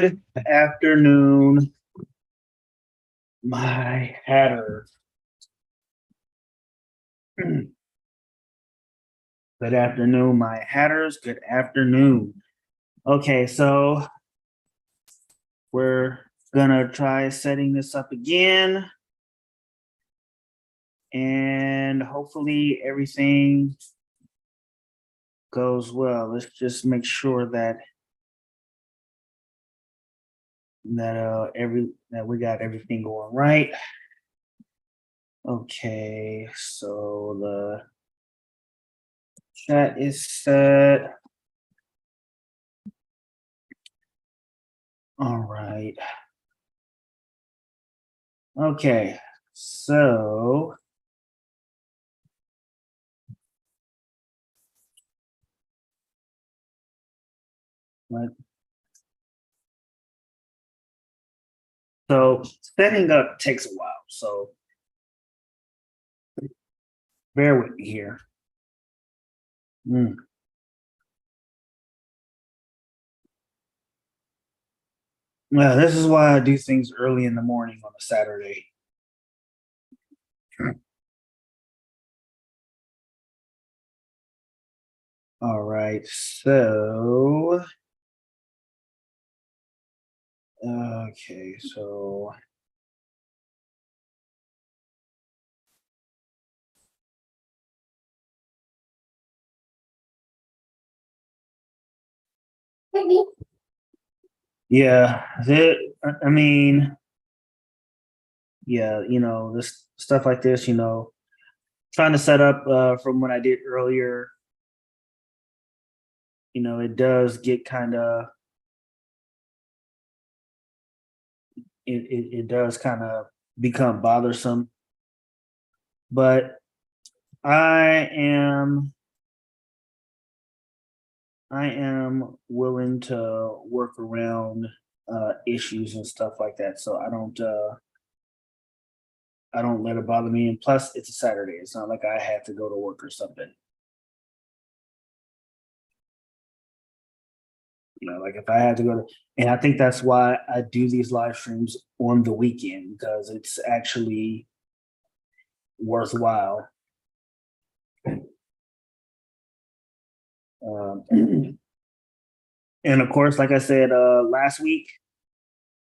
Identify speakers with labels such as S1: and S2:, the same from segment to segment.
S1: Good afternoon, my hatter. Good afternoon, my hatters. Good afternoon. Okay, so we're gonna try setting this up again. And hopefully everything goes well. Let's just make sure that we got everything going right. Okay, so the chat is set. All right. Okay, so what? So setting up takes a while, so bear with me here. Well, this is why I do things early in the morning on a Saturday. All right, so okay, so yeah, I mean, yeah, this stuff like this, trying to set up from what I did earlier, it does get kind of it does kind of become bothersome, but I am willing to work around issues and stuff like that, so I don't let it bother me. And plus, it's a Saturday; it's not like I have to go to work or something. Like if I had to go to, and I think that's why I do these live streams on the weekend because it's actually worthwhile. Um, and of course, like I said last week,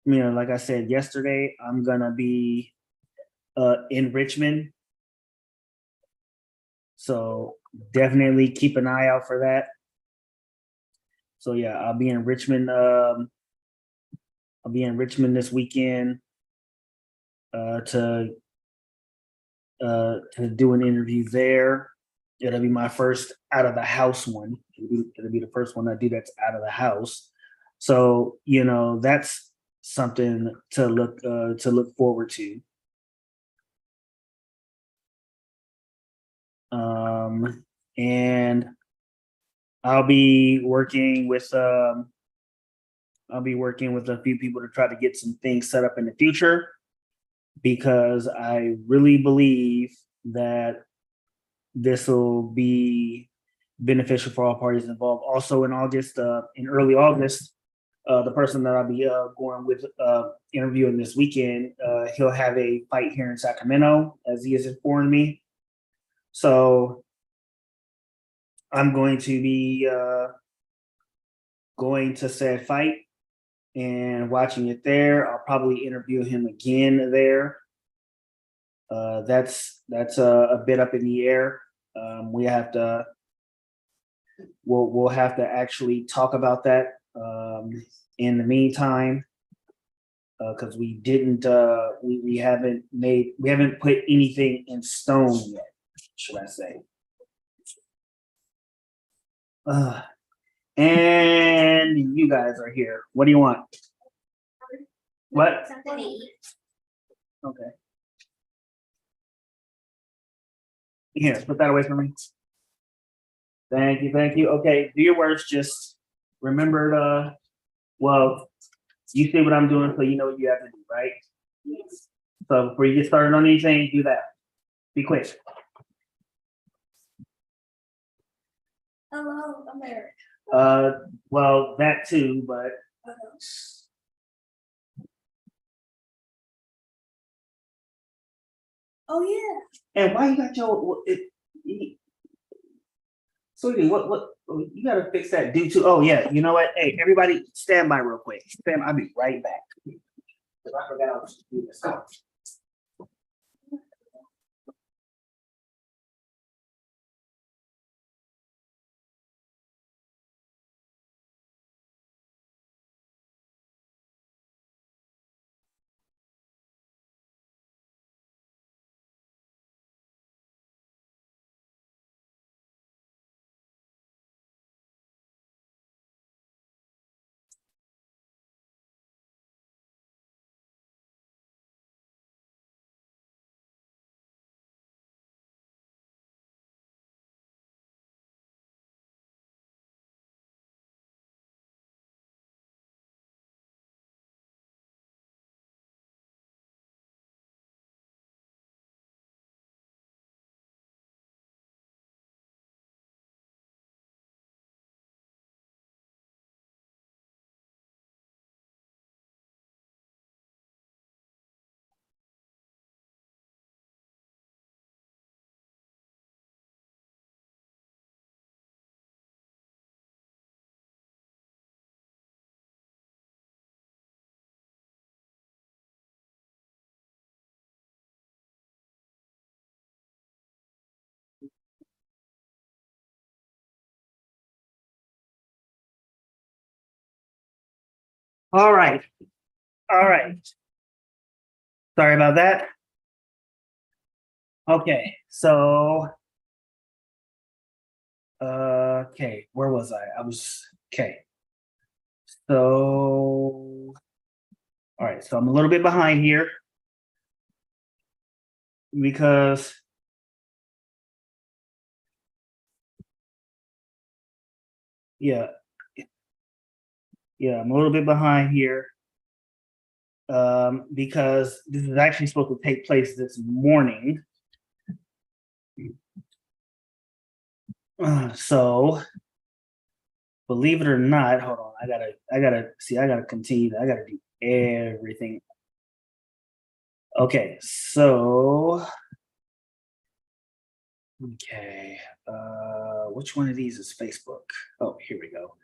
S1: like I said yesterday, I'm gonna be in Richmond, so definitely keep an eye out for that. So yeah, I'll be in Richmond. I'll be in Richmond this weekend to do an interview there. It'll be my first out of the house one. It'll be the first one I do that's out of the house. So that's something to look forward to. And I'll be working with a few people to try to get some things set up in the future because I really believe that this will be beneficial for all parties involved. Also in August, in early August, the person that I'll be going with interviewing this weekend, he'll have a fight here in Sacramento, as he has informed me. So I'm going to be going to said fight and watching it there. I'll probably interview him again there. That's a bit up in the air. We have to we'll have to actually talk about that in the meantime because we haven't put anything in stone yet, should I say. And you guys are here. What do you want? What? Okay. Here, put that away from me. Thank you, thank you. Okay, do your worst. Just remember to, well, you see what I'm doing, so you know what you have to do, right? Yes. So before you get started on anything, do that. Be quick.
S2: Hello, I'm there.
S1: Well, that too, but Oh yeah. And why you got sweetie, what you gotta fix that due to? Oh yeah, you know what? Hey, everybody stand by real quick. I'll be right back. Because I forgot I was doing this. All right. All right. Sorry about that. Okay, so okay, where was I? I was okay. So all right, so I'm a little bit behind here because yeah, yeah, I'm a little bit behind here because this is actually supposed to take place this morning. So believe it or not, hold on, I gotta continue. I gotta do everything. Okay, so okay, which one of these is Facebook? Oh, here we go.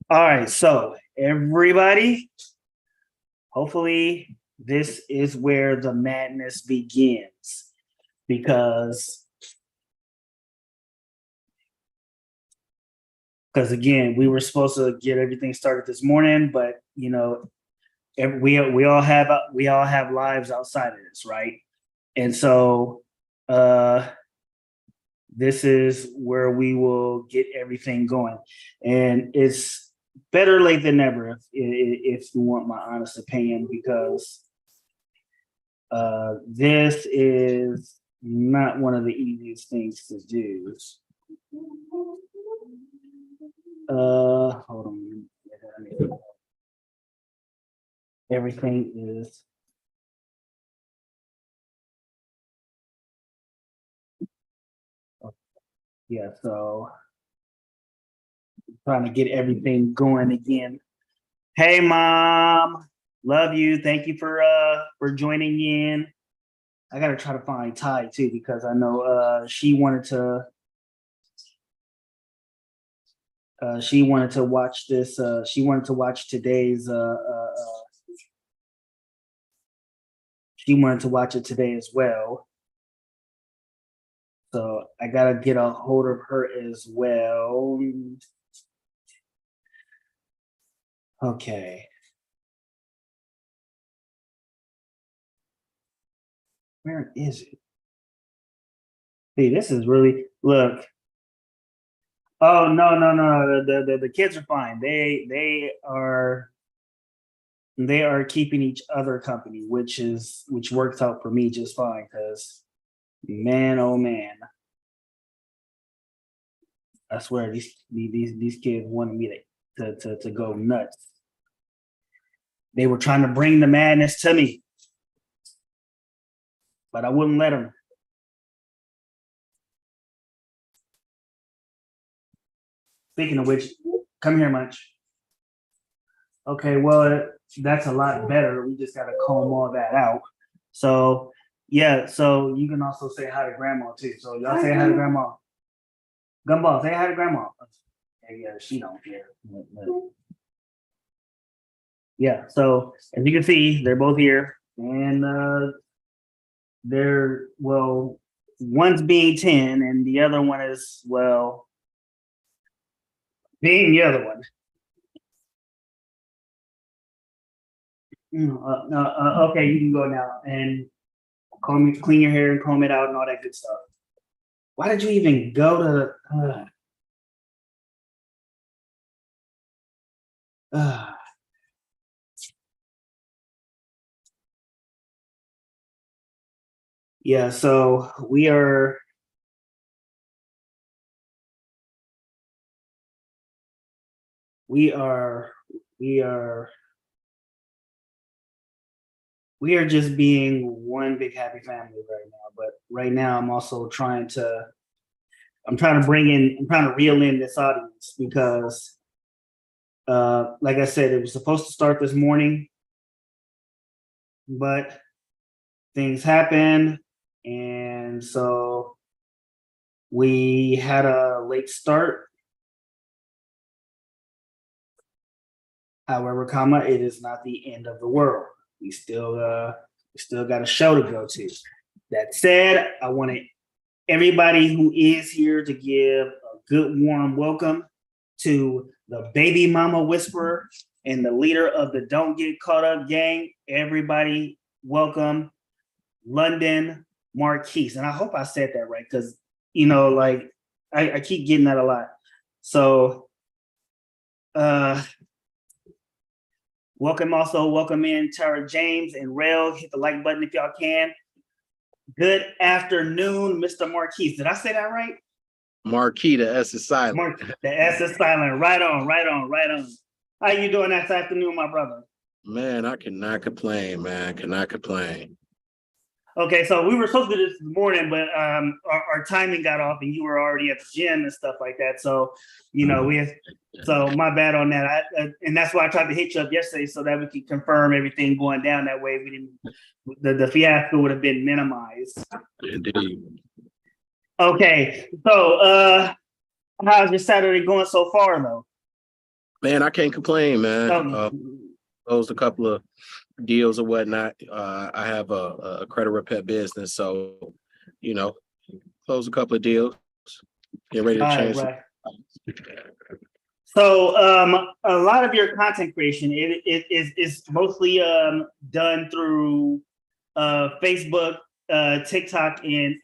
S1: All right, so everybody, hopefully this is where the madness begins because again, we were supposed to get everything started this morning, but you know, we all have lives outside of this, right? And so uh this is where we will get everything going. And it's better late than never if you want my honest opinion, because this is not one of the easiest things to do. Hold on. Everything is yeah. So trying to get everything going again. Hey, mom, love you. Thank you for joining in. I gotta try to find Ty too because I know she wanted to watch this. She wanted to watch today's. She wanted to watch it today as well. So I gotta get a hold of her as well. Okay. Where is it? See, this is really look. Oh no. The kids are fine. They are keeping each other company, which works out for me just fine because man, oh man, I swear these kids wanted me to go nuts. They were trying to bring the madness to me, but I wouldn't let them. Speaking of which, come here, Munch. Okay, well, that's a lot better. We just got to comb all that out. So, yeah, so you can also say hi to grandma too. So, y'all say hi to grandma. Gumball, say hi to grandma. Yeah, she don't care. Yeah, so as you can see, they're both here. And they're, well, one's being 10, and the other one is, well, being the other one. Okay, you can go now and clean your hair and comb it out and all that good stuff. Why did you even go to? Uh, yeah, so we are, we are, we are just being one big happy family right now. But right now, I'm trying to I'm trying to reel in this audience because, like I said, it was supposed to start this morning, but things happened, and so we had a late start. However, comma, it is not the end of the world. We still got a show to go to. That said, I wanted everybody who is here to give a good warm welcome to the baby mama whisperer and the leader of the Don't Get Caught Up gang. Everybody, welcome Lundon Marquis. And I hope I said that right because, like I keep getting that a lot. So, welcome in Tara James and Rail. Hit the like button if y'all can. Good afternoon, Mr. Marquis. Did I say that right?
S2: Marquis, the S is silent.
S1: The S is silent. Right on, right on, right on. How you doing this afternoon, my brother?
S2: Man, I cannot complain, man. Cannot complain.
S1: Okay, so we were supposed to do this morning, but our timing got off, and you were already at the gym and stuff like that. So, so my bad on that. And that's why I tried to hit you up yesterday so that we could confirm everything going down. That way, we didn't. The fiasco would have been minimized.
S2: Indeed.
S1: Okay, so how's your Saturday going so far, though?
S2: Man, I can't complain, man. Closed a couple of deals or whatnot. I have a credit repair business, so close a couple of deals. Get ready to change.
S1: Right. So a lot of your content creation is mostly done through Facebook, TikTok, and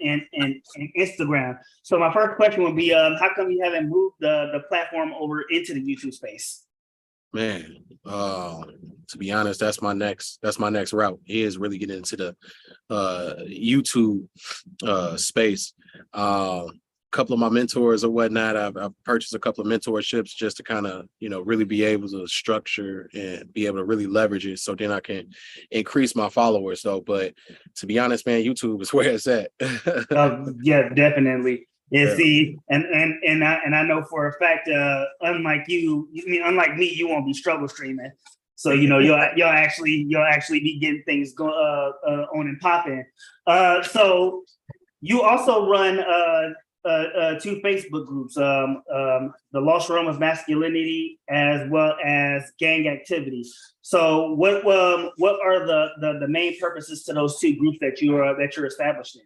S1: Instagram. So my first question would be, how come you haven't moved the platform over into the YouTube space?
S2: Man, to be honest, that's my next route. Is really getting into the YouTube space. A couple of my mentors or whatnot, I've purchased a couple of mentorships just to kind of really be able to structure and be able to really leverage it, so then I can increase my followers. So, but to be honest, man, YouTube is where it's at.
S1: Yeah, definitely. Yeah, see, and I know for a fact, unlike me, you won't be struggle streaming. So you'll actually be getting things on and popping. So you also run two Facebook groups, the Lost Realm of Masculinity as well as Gang Activity. So what are the main purposes to those two groups that you're established in?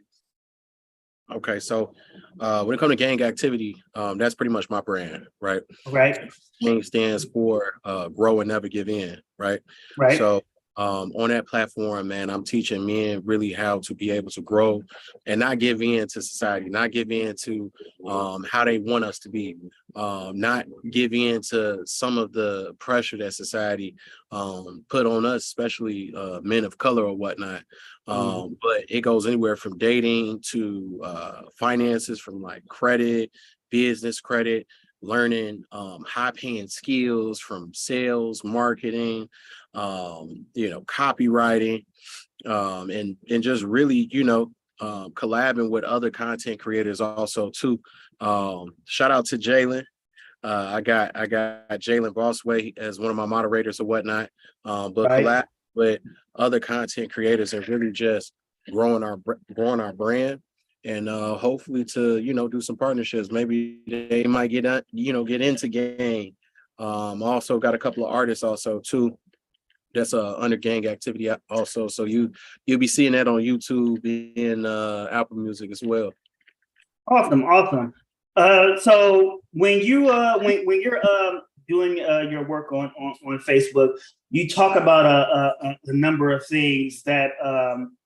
S2: Okay, so when it comes to Gang Activity, that's pretty much my brand, right?
S1: Right.
S2: Gang stands for grow and never give in, right?
S1: Right.
S2: So on that platform, man, I'm teaching men really how to be able to grow and not give in to society, not give in to how they want us to be, not give in to some of the pressure that society put on us, especially men of color or whatnot. But it goes anywhere from dating to finances, from like credit, business credit, learning high-paying skills from sales, marketing, copywriting, and just really, collabing with other content creators also too. Shout out to Jalen. I got Jalen Bossway as one of my moderators or whatnot. But
S1: Right.
S2: collab with other content creators and really just growing our brand and hopefully to do some partnerships. Maybe they might get into G.A.N.G. Also got a couple of artists also too. That's a under G.A.N.G activity also. So you'll be seeing that on YouTube and Apple Music as well.
S1: Awesome, awesome. So when when you're doing your work on Facebook, you talk about a number of things that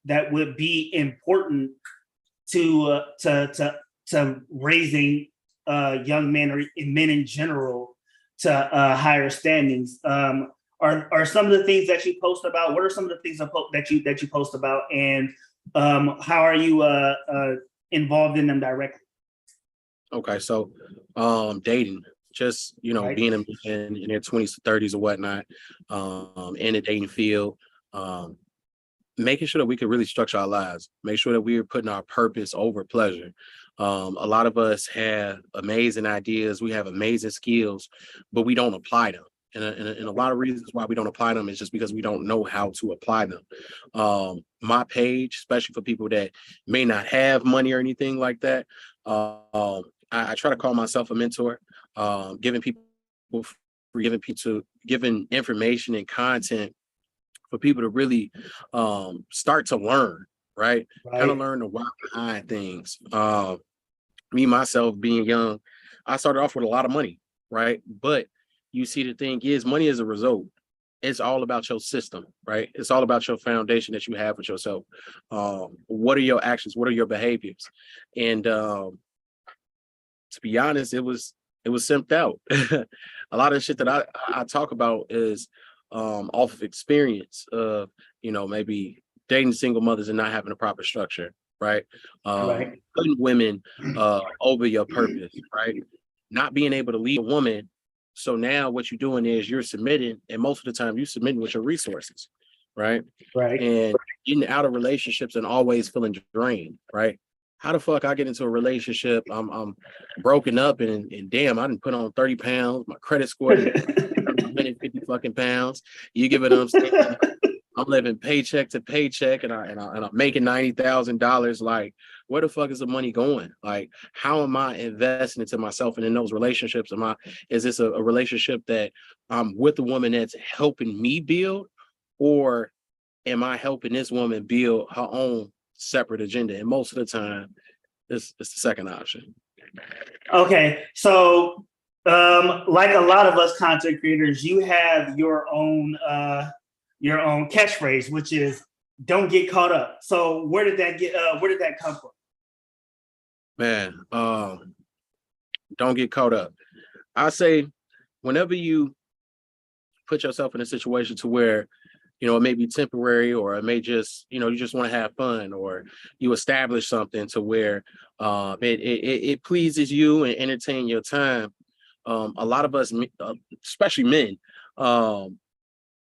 S1: that would be important to raising young men or men in general to higher standings. Are some of the things that you post about? What are some of the things that you post about, and how are you involved in them directly?
S2: Okay, so dating, just
S1: Right,
S2: being in their 20s to 30s or whatnot, in the dating field, making sure that we can really structure our lives, make sure that we're putting our purpose over pleasure. A lot of us have amazing ideas, we have amazing skills, but we don't apply them. And a lot of reasons why we don't apply them is just because we don't know how to apply them. My page, especially for people that may not have money or anything like that, I try to call myself a mentor, giving people giving information and content for people to really start to learn, right? Kind of
S1: right,
S2: learn the why behind things. Me myself being young, I started off with a lot of money, right? But you see, the thing is, money is a result. It's all about your system, right? It's all about your foundation that you have with yourself. What are your actions? What are your behaviors? And to be honest, it was simped out. A lot of the shit that I talk about is off of experience of maybe dating single mothers and not having a proper structure, right?
S1: right,
S2: Putting women over your purpose, right? Not being able to lead a woman. So now what you're doing is you're submitting, and most of the time you're submitting with your resources, right?
S1: right.
S2: And getting out of relationships and always feeling drained, right? How the fuck I get into a relationship? I'm broken up and damn, I didn't put on 30 pounds. My credit score didn't 150 fucking pounds. You give it what I'm saying? I'm living paycheck to paycheck and I'm making $90,000. Like, where the fuck is the money going? Like, how am I investing into myself and in those relationships? Is this a relationship that I'm with a woman that's helping me build, or am I helping this woman build her own separate agenda? And most of the time, it's the second option.
S1: Okay, so like a lot of us content creators, you have your own catchphrase, which is "Don't get caught up." So where did that come from?
S2: Man, don't get caught up. I say whenever you put yourself in a situation to where it may be temporary, or it may just you just want to have fun, or you establish something to where it pleases you and entertain your time. A lot of us, especially men,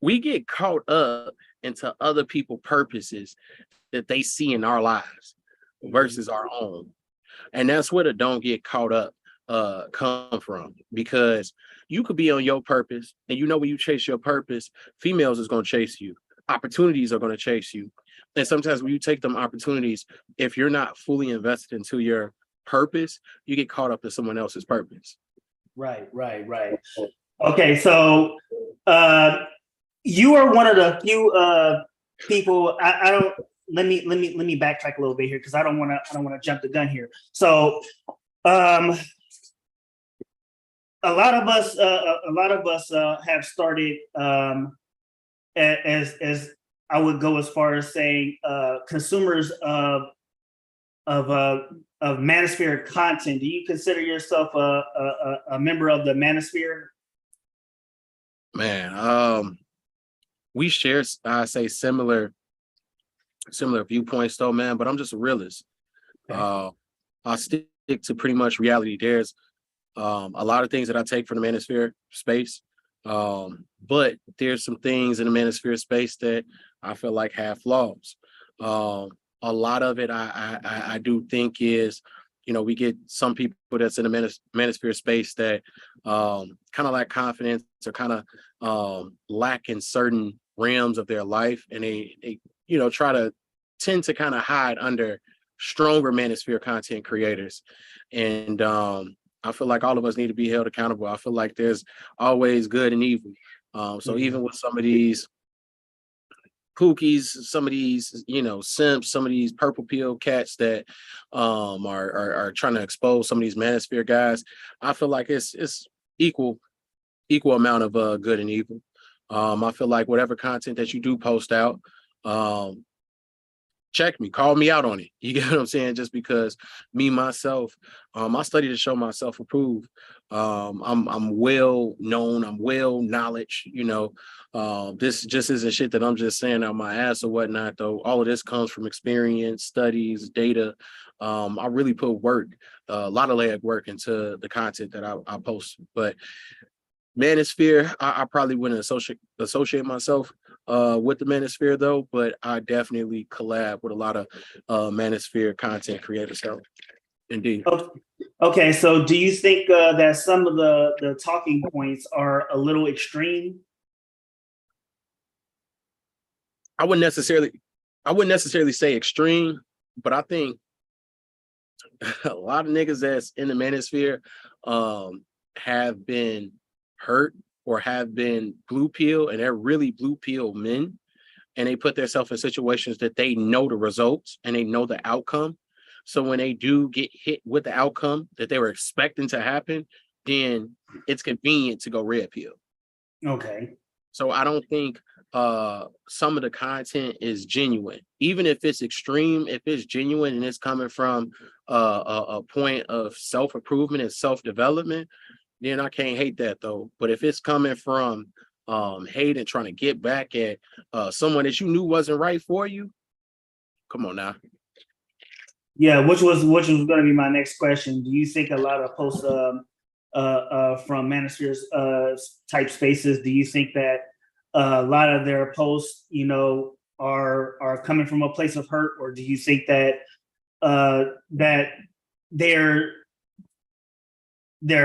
S2: we get caught up into other people's purposes that they see in our lives versus our own. And that's where the don't get caught up come from, because you could be on your purpose, and when you chase your purpose, females is going to chase you, opportunities are going to chase you. And sometimes when you take them opportunities, if you're not fully invested into your purpose, you get caught up in someone else's purpose.
S1: Right, right, right. Okay, so you are one of the few people. I don't. Let me backtrack a little bit here, because I don't want to jump the gun here. So um, a lot of us have started as I would go as far as saying consumers of manosphere content. Do you consider yourself a member of the manosphere?
S2: Man, we share, I say, similar viewpoints though, man, but I'm just a realist.
S1: Okay.
S2: I stick to pretty much reality. There's a lot of things that I take from the manosphere space, but there's some things in the manosphere space that I feel like have flaws. A lot of it I do think is we get some people that's in the manosphere space that kind of lack confidence or kind of lack in certain realms of their life, and they try to tend to kind of hide under stronger manosphere content creators. And I feel like all of us need to be held accountable. I feel like there's always good and evil. So even with some of these pookies, some of these, simps, some of these purple pill cats that are trying to expose some of these manosphere guys, I feel like it's equal amount of good and evil. I feel like whatever content that you do post out, check me, call me out on it. You get what I'm saying? Just because me, myself, I study to show myself approved. I'm well known, I'm well knowledge, this just isn't shit that I'm just saying out my ass or whatnot, though. All of this comes from experience, studies, data. I really put work, a lot of leg work into the content that I post. But manosphere, I probably wouldn't associate myself with the manosphere though, but I definitely collab with a lot of manosphere content creators. So indeed.
S1: Okay, so do you think that some of the talking points are a little extreme?
S2: I wouldn't necessarily say extreme, but I think a lot of niggas that's in the manosphere have been hurt or have been blue pill, and they're really blue pill men, and they put themselves in situations that they know the results and they know the outcome. So when they do get hit with the outcome that they were expecting to happen, then it's convenient to go red pill.
S1: Okay.
S2: So I don't think some of the content is genuine, even if it's extreme. If it's genuine and it's coming from a point of self-improvement and self-development, then I can't hate that though. But if it's coming from hate and trying to get back at someone that you knew wasn't right for you, come on now.
S1: Yeah, which was going to be my next question. Do you think a lot of posts from manospheres type spaces, do you think that a lot of their posts, are coming from a place of hurt, or do you think that that they're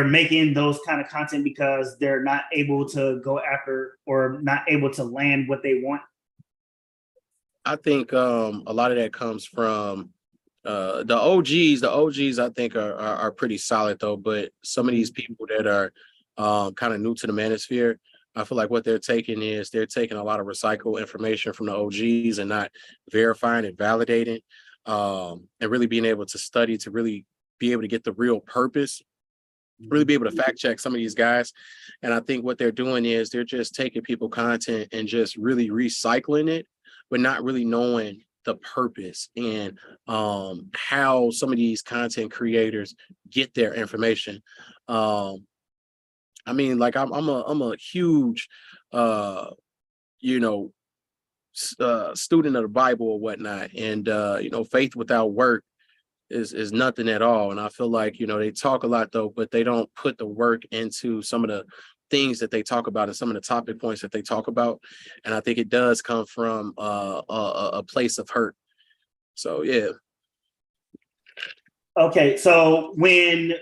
S1: making those kind of content because they're not able to go after or not able to land what they want?
S2: I think a lot of that comes from the OGs. I think are pretty solid though, but some of these people that are kind of new to the manosphere, I feel like what they're taking a lot of recycled information from the OGs and not verifying and validating, and really being able to study to really be able to get the real purpose, really be able to fact check some of these guys. And I think what they're doing is they're just taking people content and just really recycling it, but not really knowing the purpose and how some of these content creators get their information. I mean, like I'm a huge student of the Bible or whatnot, and faith without work is nothing at all. And I feel like they talk a lot though, but they don't put the work into some of the things that they talk about and some of the topic points that they talk about. And I think it does come from a place of hurt. So yeah.
S1: Okay, so when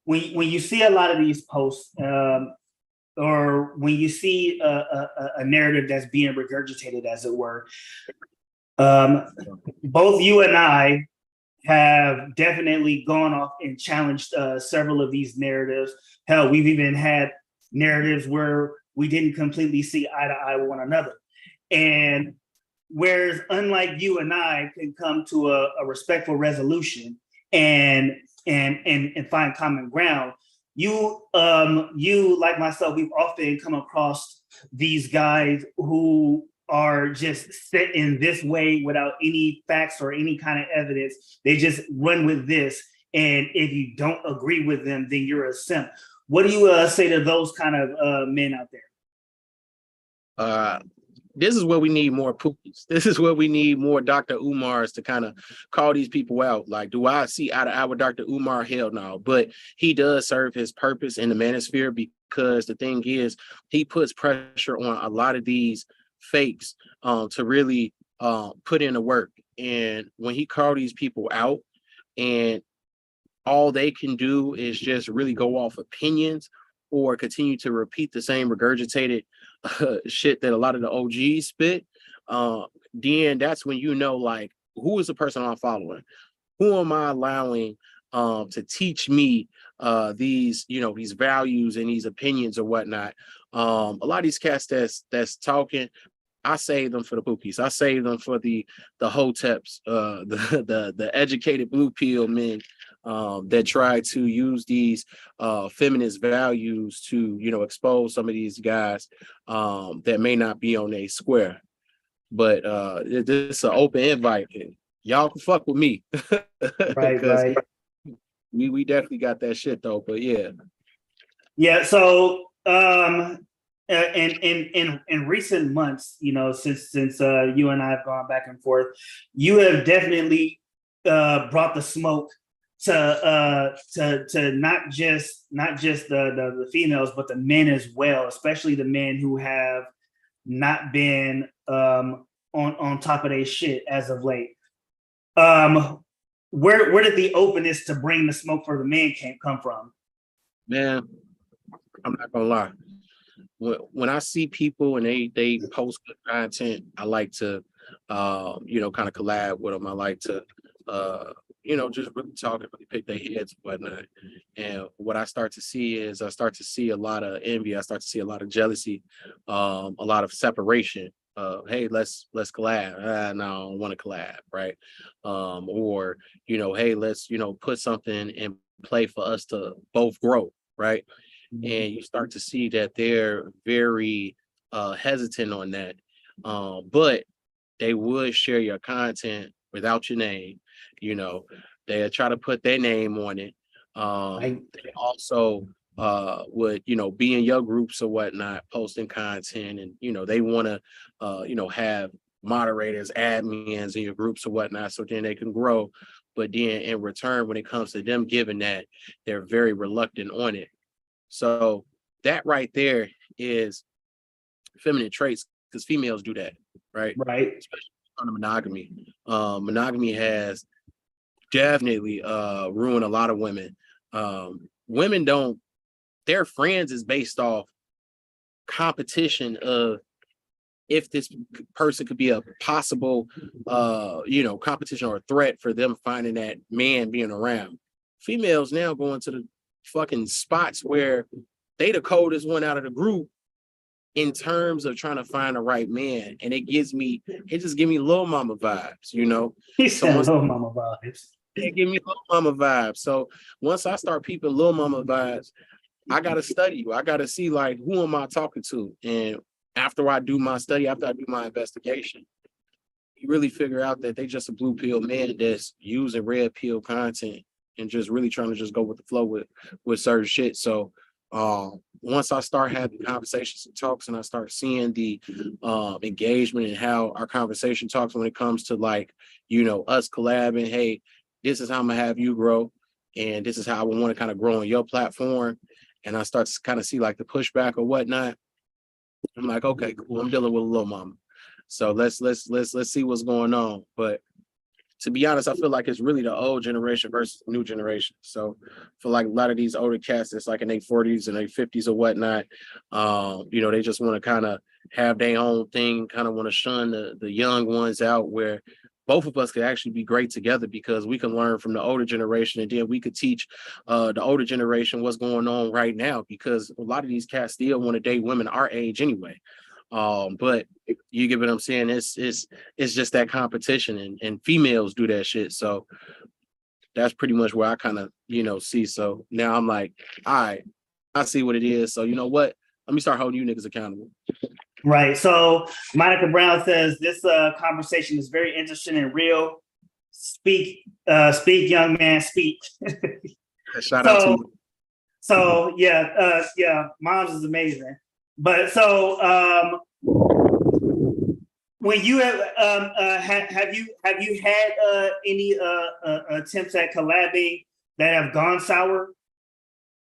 S1: you see a lot of these posts, or when you see a narrative that's being regurgitated, as it were, both you and I have definitely gone off and challenged several of these narratives. Hell, we've even had narratives where we didn't completely see eye to eye with one another. And whereas unlike you and I can come to a respectful resolution and find common ground, you like myself, we've often come across these guys who are just set in this way without any facts or any kind of evidence. They just run with this, and if you don't agree with them, then you're a simp. What do you say to those kind of men out
S2: there? This is where we need more Pookies. This is where we need more Dr. Umars to kind of call these people out. Like, do I see eye to eye with Dr. Umar? Hell no. But he does serve his purpose in the manosphere, because the thing is, he puts pressure on a lot of these fakes to really put in the work. And when he called these people out, and all they can do is just really go off opinions or continue to repeat the same regurgitated shit that a lot of the OGs spit, then that's when you know, like, who is the person I'm following? Who am I allowing to teach me these, you know, these values and these opinions or whatnot? A lot of these cats that's talking, I save them for the poopies. I save them for the hoteps, the educated blue pill men that try to use these feminist values to, you know, expose some of these guys that may not be on a square. But this is an open invite. Y'all can fuck with me
S1: Right,
S2: because
S1: right.
S2: we definitely got that shit though. But yeah.
S1: Yeah. So in recent months, you know, since you and I have gone back and forth, you have definitely brought the smoke to not just the females, but the men as well, especially the men who have not been on top of their shit as of late. Where did the openness to bring the smoke for the men come from?
S2: Man, I'm not gonna lie. When I see people and they post good content, I like to you know, kind of collab with them. I like to you know, just really talk and really pick their heads and whatnot. And what I start to see is I start to see a lot of envy. I start to see a lot of jealousy, a lot of separation. Hey, let's collab. No, I don't want to collab, right? Or, you know, hey, let's, you know, put something in play for us to both grow, right? And you start to see that they're very hesitant on that. But they would share your content without your name. You know, they try to put their name on it. They also would, you know, be in your groups or whatnot, posting content, and you know, they want to you know, have moderators, admins in your groups or whatnot, so then they can grow. But then in return, when it comes to them giving that, they're very reluctant on it. So that right there is feminine traits, because females do that, right?
S1: Right.
S2: Especially on the monogamy. Monogamy has definitely ruined a lot of women. Women don't, their friends is based off competition of if this person could be a possible you know, competition or a threat for them finding that man being around. Females now going to the fucking spots where they the coldest one out of the group in terms of trying to find the right man. And it just give me little mama vibes, you know.
S1: He
S2: So
S1: said
S2: once
S1: little mama vibes.
S2: it give me little mama vibes. So once I start peeping little mama vibes, I gotta study you. I gotta see, like, who am I talking to? And after I do my study, after I do my investigation, you really figure out that they just a blue pill man that's using red pill content and just really trying to just go with the flow with certain shit. So once I start having conversations and talks and I start seeing the engagement and how our conversation talks when it comes to, like, you know, us collabing, hey, this is how I'm gonna have you grow, and this is how I want to kind of grow on your platform. And I start to kind of see like the pushback or whatnot. I'm like, okay, cool. I'm dealing with a little mama. So let's see what's going on. But to be honest, I feel like it's really the old generation versus the new generation. So for like a lot of these older cats, it's like in their 40s and their 50s or whatnot, you know, they just want to kind of have their own thing, kind of want to shun the young ones out, where both of us could actually be great together because we can learn from the older generation, and then we could teach the older generation what's going on right now, because a lot of these cats still want to date women our age anyway. But you get what I'm saying? It's just that competition, and females do that shit. So that's pretty much where I kind of, you know, see. So now I'm like, all right, I see what it is. So you know what? Let me start holding you niggas accountable.
S1: Right. So Monica Brown says this conversation is very interesting and real. Speak, young man, speak.
S2: Shout out to you.
S1: So yeah, Moms is amazing. But so when you have you had any attempts at collabing that have gone sour?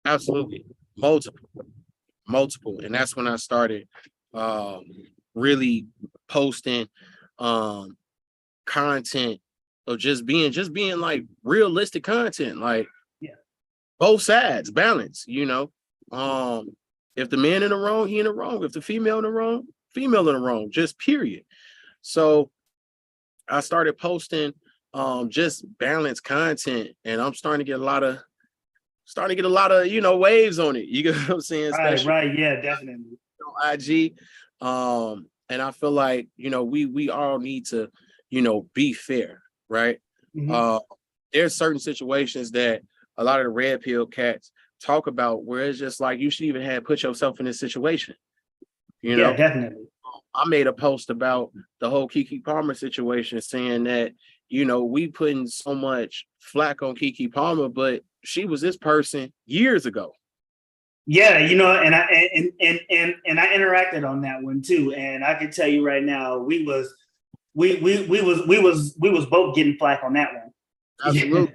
S2: Absolutely. Multiple. And that's when I started really posting content of just being like realistic content, like
S1: Yeah.
S2: both sides, balance, if the man in the wrong, he in the wrong. If the female in the wrong, female in the wrong, just period. So I started posting just balanced content, and I'm starting to get a lot of waves on it. You get what I'm saying? Especially
S1: Right, yeah, definitely.
S2: on IG. And I feel like, we all need to, be fair, right?
S1: Mm-hmm.
S2: There's certain situations that a lot of the red pill cats talk about where it's just like you should even have put yourself in this situation.
S1: Yeah, definitely.
S2: I made a post about the whole Keke Palmer situation, saying that, we putting so much flack on Keke Palmer, but she was this person years ago.
S1: Yeah, and I interacted on that one too, and I can tell you right now, we was both getting flack on that one.
S2: Absolutely.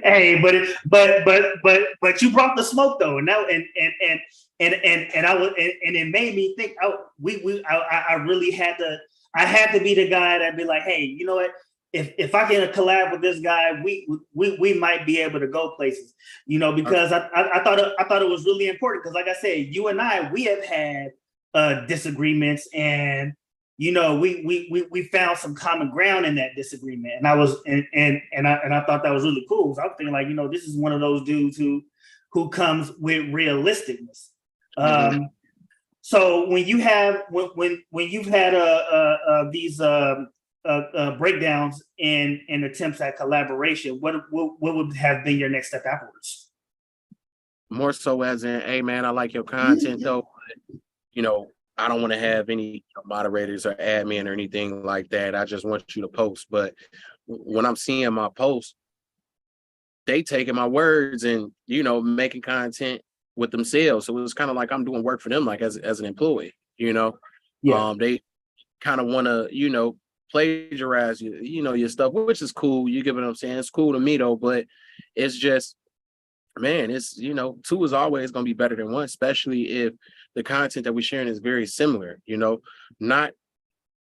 S1: Hey, but you brought the smoke though, and that and I was and it made me think. I really had to be the guy that be like, hey, you know what? If I can collab with this guy, we might be able to go places, because I thought it was really important, because like I said, you and we have had disagreements, and we found some common ground in that disagreement, and I thought that was really cool. So I was thinking, like, this is one of those dudes who comes with realisticness. So when you have when you've had these breakdowns and attempts at collaboration, what would have been your next step afterwards?
S2: More so as in, hey man, I like your content though. I don't want to have any moderators or admin or anything like that. I just want you to post. But when I'm seeing my posts, they taking my words and, making content with themselves. So it was kind of like I'm doing work for them, like as an employee,
S1: Yeah.
S2: They kind of want to, plagiarize your stuff, which is cool. You get what I'm saying? It's cool to me though, but it's just, man, it's, two is always going to be better than one, especially if the content that we're sharing is very similar. Not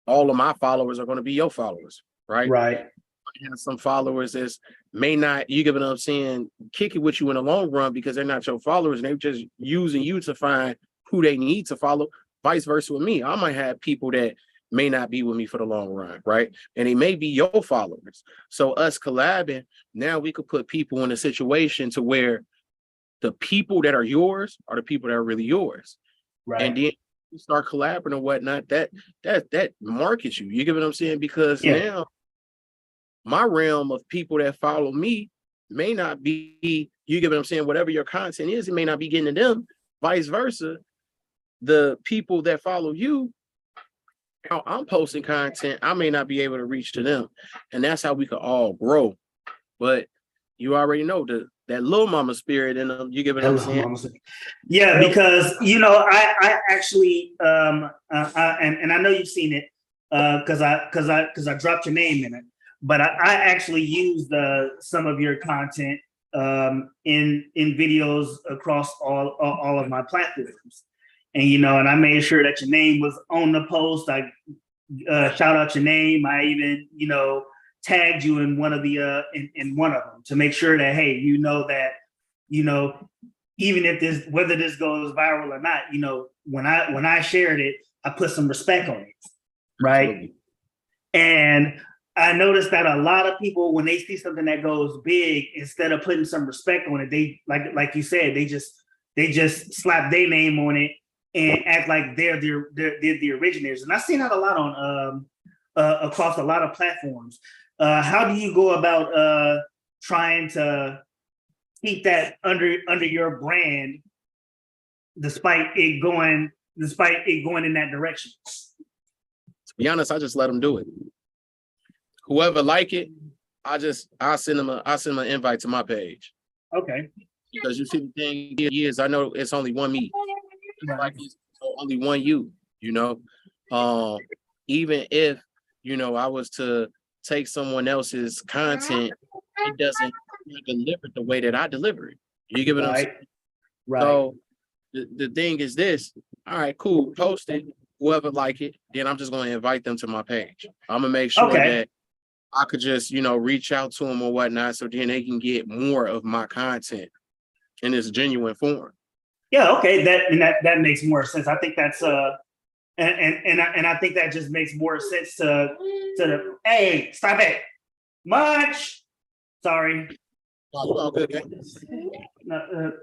S2: all of my followers are going to be your followers, right?
S1: Right.
S2: I have some followers that may not, you get what I'm saying, kick it with you in the long run because they're not your followers and they're just using you to find who they need to follow. Vice versa with me. I might have people that may not be with me for the long run, right? And they may be your followers. So us collabing, now we could put people in a situation to where the people that are yours are the people that are really yours.
S1: Right.
S2: And then you start collaborating and whatnot, that markets you. You get what I'm saying? Because now my realm of people that follow me may not be, you get what I'm saying? Whatever your content is, it may not be getting to them. Vice versa, the people that follow you, how I'm posting content, I may not be able to reach to them. And that's how we could all grow. But you already know that little mama spirit in them. You get what I'm saying?
S1: Yeah, because I actually and I know you've seen it because I dropped your name in it, but I actually used some of your content in videos across all of my platforms, and and I made sure that your name was on the post. I shout out your name. I even tagged you in one of the in one of them to make sure that, hey, that even if whether this goes viral or not, when I shared it, I put some respect on it, right? Absolutely. And I noticed that a lot of people, when they see something that goes big, instead of putting some respect on it, they like you said, they just slap their name on it and act like they're the originators. And I've seen that a lot on across a lot of platforms. How do you go about trying to keep that under your brand, despite it going in that direction?
S2: To be honest, I just let them do it. Whoever like it, I send them an invite to my page.
S1: Okay.
S2: Because you see, the thing is, I know it's only one me. Like it's only one you. Even if I was to take someone else's content, it doesn't deliver the way that I deliver it. You get what I'm saying?
S1: Right.
S2: So the thing is this. All right, cool. Post it. whoever like it, then I'm just going to invite them to my page. I'm gonna make sure
S1: Okay.
S2: that I could just, reach out to them or whatnot, so then they can get more of my content in its genuine form.
S1: Yeah. Okay. That makes more sense. I think that's and I think that just makes more sense to the hey, stop it. Much. Sorry.
S2: Oh, good.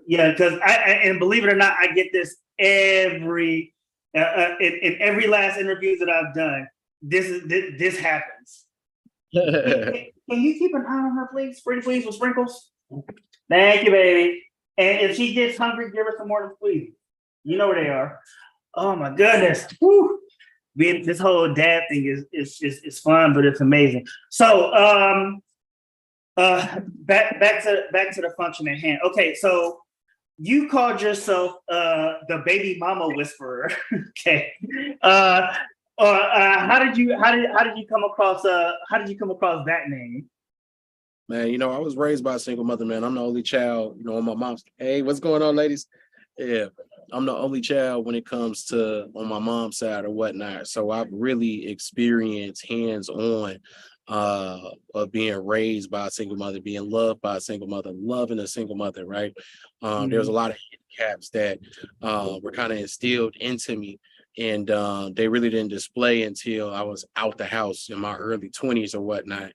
S1: Yeah, because and believe it or not, I get this every in every last interview that I've done. This happens. Can you keep an eye on her, please? Pretty please with sprinkles. Thank you, baby. And if she gets hungry, give her some more than please. You know where they are. Oh my goodness. Whew. This whole dad thing is fun, but it's amazing. So back to the function at hand. Okay, so you called yourself the baby mama whisperer. Okay. How did you come across that name?
S2: Man, I was raised by a single mother, man. I'm the only child, on my mom's. Hey, what's going on, ladies? Yeah, I'm the only child when it comes to on my mom's side or whatnot. So I've really experienced hands-on of being raised by a single mother, being loved by a single mother, loving a single mother, right? There's a lot of handicaps that were kind of instilled into me. And they really didn't display until I was out the house in my early 20s or whatnot.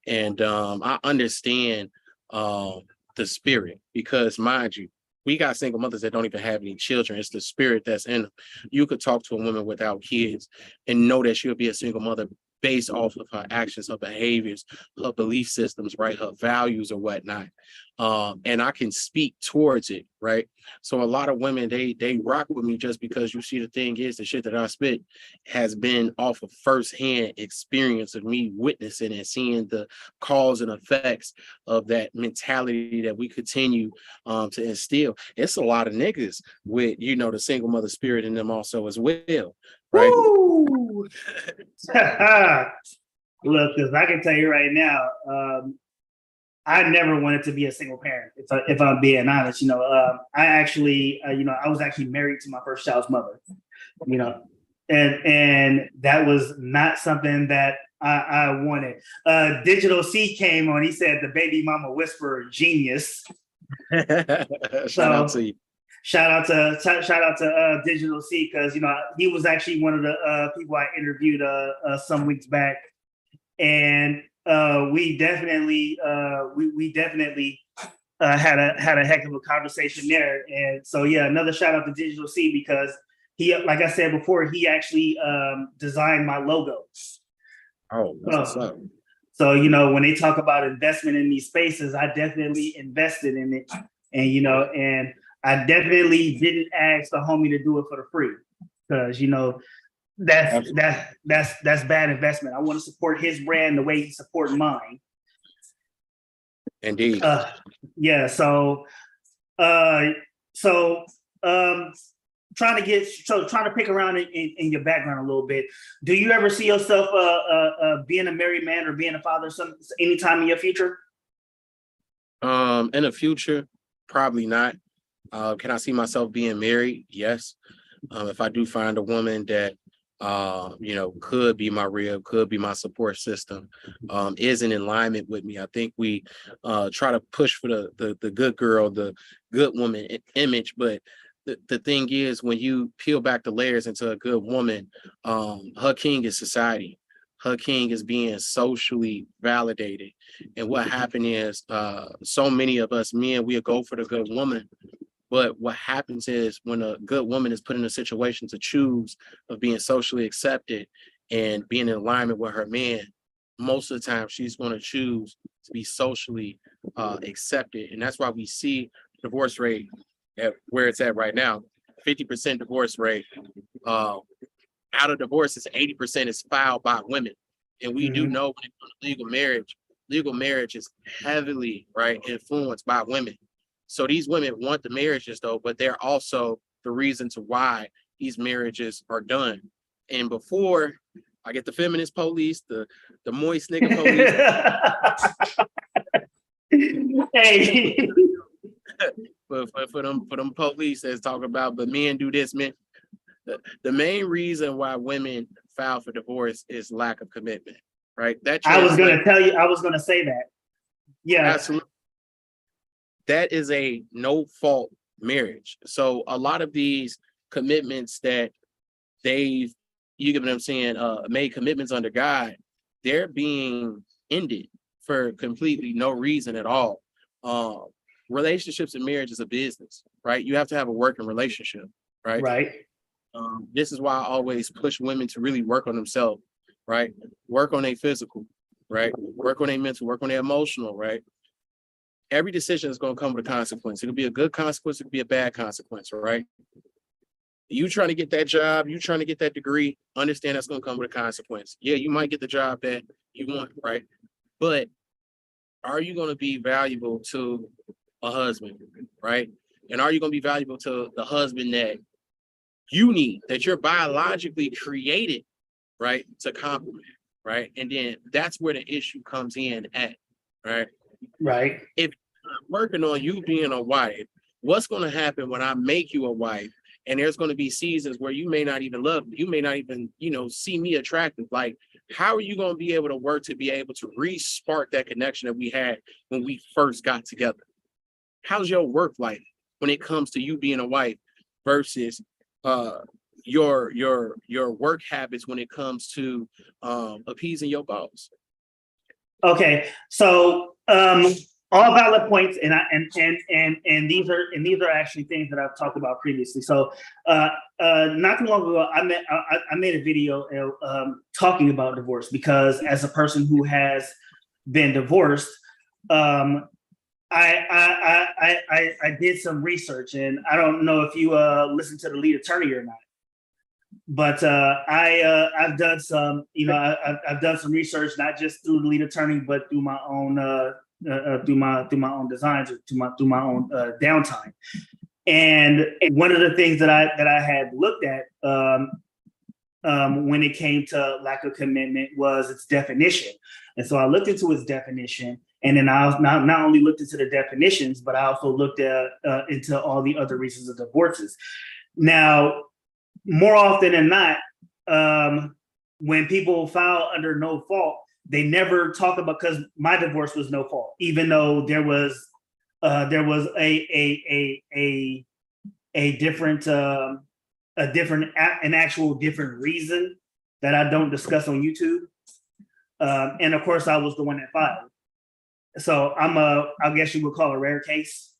S2: And I understand the spirit because, mind you, we got single mothers that don't even have any children. It's the spirit that's in them. You could talk to a woman without kids and know that she'll be a single mother based off of her actions, her behaviors, her belief systems, right? Her values or whatnot. And I can speak towards it, right? So a lot of women, they rock with me just because you see the thing is the shit that I spit has been off of firsthand experience of me witnessing and seeing the cause and effects of that mentality that we continue to instill. It's a lot of niggas with, the single mother spirit in them also as well, right?
S1: Look, because I can tell you right now, I never wanted to be a single parent. If I'm being honest, I actually, I was actually married to my first child's mother, and that was not something that I wanted. Digital C came on. He said the baby mama whisperer genius.
S2: Shout out to you.
S1: Shout out to Digital C because he was actually one of the people I interviewed some weeks back, and we definitely had a heck of a conversation there. And so yeah, another shout out to Digital C because he, like I said before, he actually designed my logos.
S2: Oh, that's what's up.
S1: So when they talk about investment in these spaces, I definitely invested in it, and and I definitely didn't ask the homie to do it for the free because that's bad investment. I want to support his brand the way he supports mine.
S2: Indeed.
S1: Yeah. So trying to pick around in your background a little bit. Do you ever see yourself being a married man or being a father anytime in your future?
S2: In the future, probably not. Can I see myself being married? Yes. If I do find a woman that could be my rib, could be my support system, is in alignment with me. I think we try to push for the good girl, the good woman image, but the thing is, when you peel back the layers into a good woman, her king is society. Her king is being socially validated. And what happened is so many of us men, we'll go for the good woman. But what happens is when a good woman is put in a situation to choose of being socially accepted and being in alignment with her man, most of the time she's going to choose to be socially accepted. And that's why we see divorce rate at where it's at right now, 50% divorce rate. Out of divorces, 80% is filed by women. And we do know when it comes to legal marriage is heavily influenced by women. So these women want the marriages though, but they're also the reason to why these marriages are done. And before I get the feminist police, the moist nigga police.
S1: Hey.
S2: For them police that's talking about, but men do this, men. The main reason why women file for divorce is lack of commitment, right? That
S1: I was going
S2: translates
S1: to tell you, I was going to say that. Yeah.
S2: absolutely. That is a no fault marriage. So a lot of these commitments that they've, you get what I'm saying, made commitments under God, they're being ended for completely no reason at all. Um, Relationships and marriage is a business, right? You have to have a working relationship, right?
S1: Right.
S2: This is why I always push women to really work on themselves, right? Work on their physical, right? Work on their mental, work on their emotional, right? Every decision is going to come with a consequence. It could be a good consequence, it could be a bad consequence, right? You trying to get that job, you trying to get that degree, understand that's going to come with a consequence. Yeah, you might get the job that you want, right? But are you going to be valuable to a husband, right? And are you going to be valuable to the husband that you need, that you're biologically created, right, to complement, right? And then that's where the issue comes in at, right?
S1: Right.
S2: If I'm working on you being a wife, what's going to happen when I make you a wife? And there's going to be seasons where you may not even love me, you may not even, see me attractive. Like, how are you going to be able to work to be able to re-spark that connection that we had when we first got together? How's your work life when it comes to you being a wife versus your work habits when it comes to appeasing your boss?
S1: Okay. So all valid points, and these are actually things that I've talked about previously. So not too long ago, I made a video talking about divorce, because as a person who has been divorced, I did some research, and I don't know if you listened to the lead attorney or not, but I've done some, I've done some research, not just through the lead attorney, but through my own through my own designs, or through my own downtime. And one of the things that I had looked at when it came to lack of commitment was its definition. And so I looked into its definition, and then I not only looked into the definitions, but I also looked at into all the other reasons of divorces. Now, more often than not, when people file under no fault, they never talk about, because my divorce was no fault, even though there was a different an actual different reason that I don't discuss on YouTube. And of course, I was the one that filed. So I guess you would call a rare case,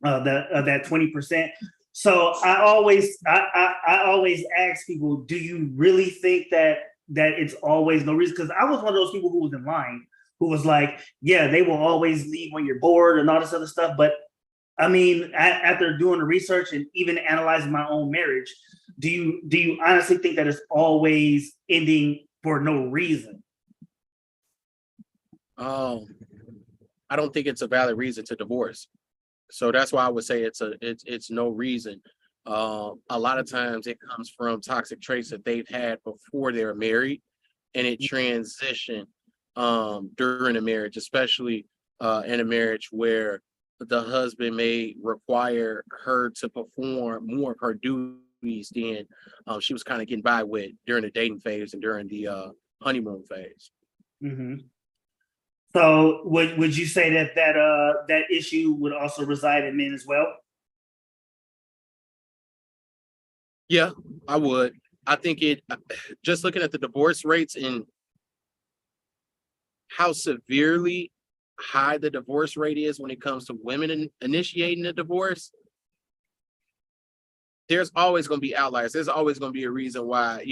S1: that 20%. So I always ask people, do you really think that it's always no reason? Because I was one of those people who was in line, who was like, yeah, they will always leave when you're bored and all this other stuff. But I mean, after doing the research and even analyzing my own marriage, do you honestly think that it's always ending for no reason?
S2: I don't think it's a valid reason to divorce. So that's why I would say it's no reason. A lot of times it comes from toxic traits that they've had before they're married, and it transitioned during a marriage, especially in a marriage where the husband may require her to perform more of her duties than she was kind of getting by with during the dating phase and during the honeymoon phase.
S1: Mm-hmm. So would you say that issue would also reside in men as well?
S2: Yeah, I would. I think just looking at the divorce rates and how severely high the divorce rate is when it comes to women initiating a divorce, there's always going to be outliers. There's always going to be a reason why,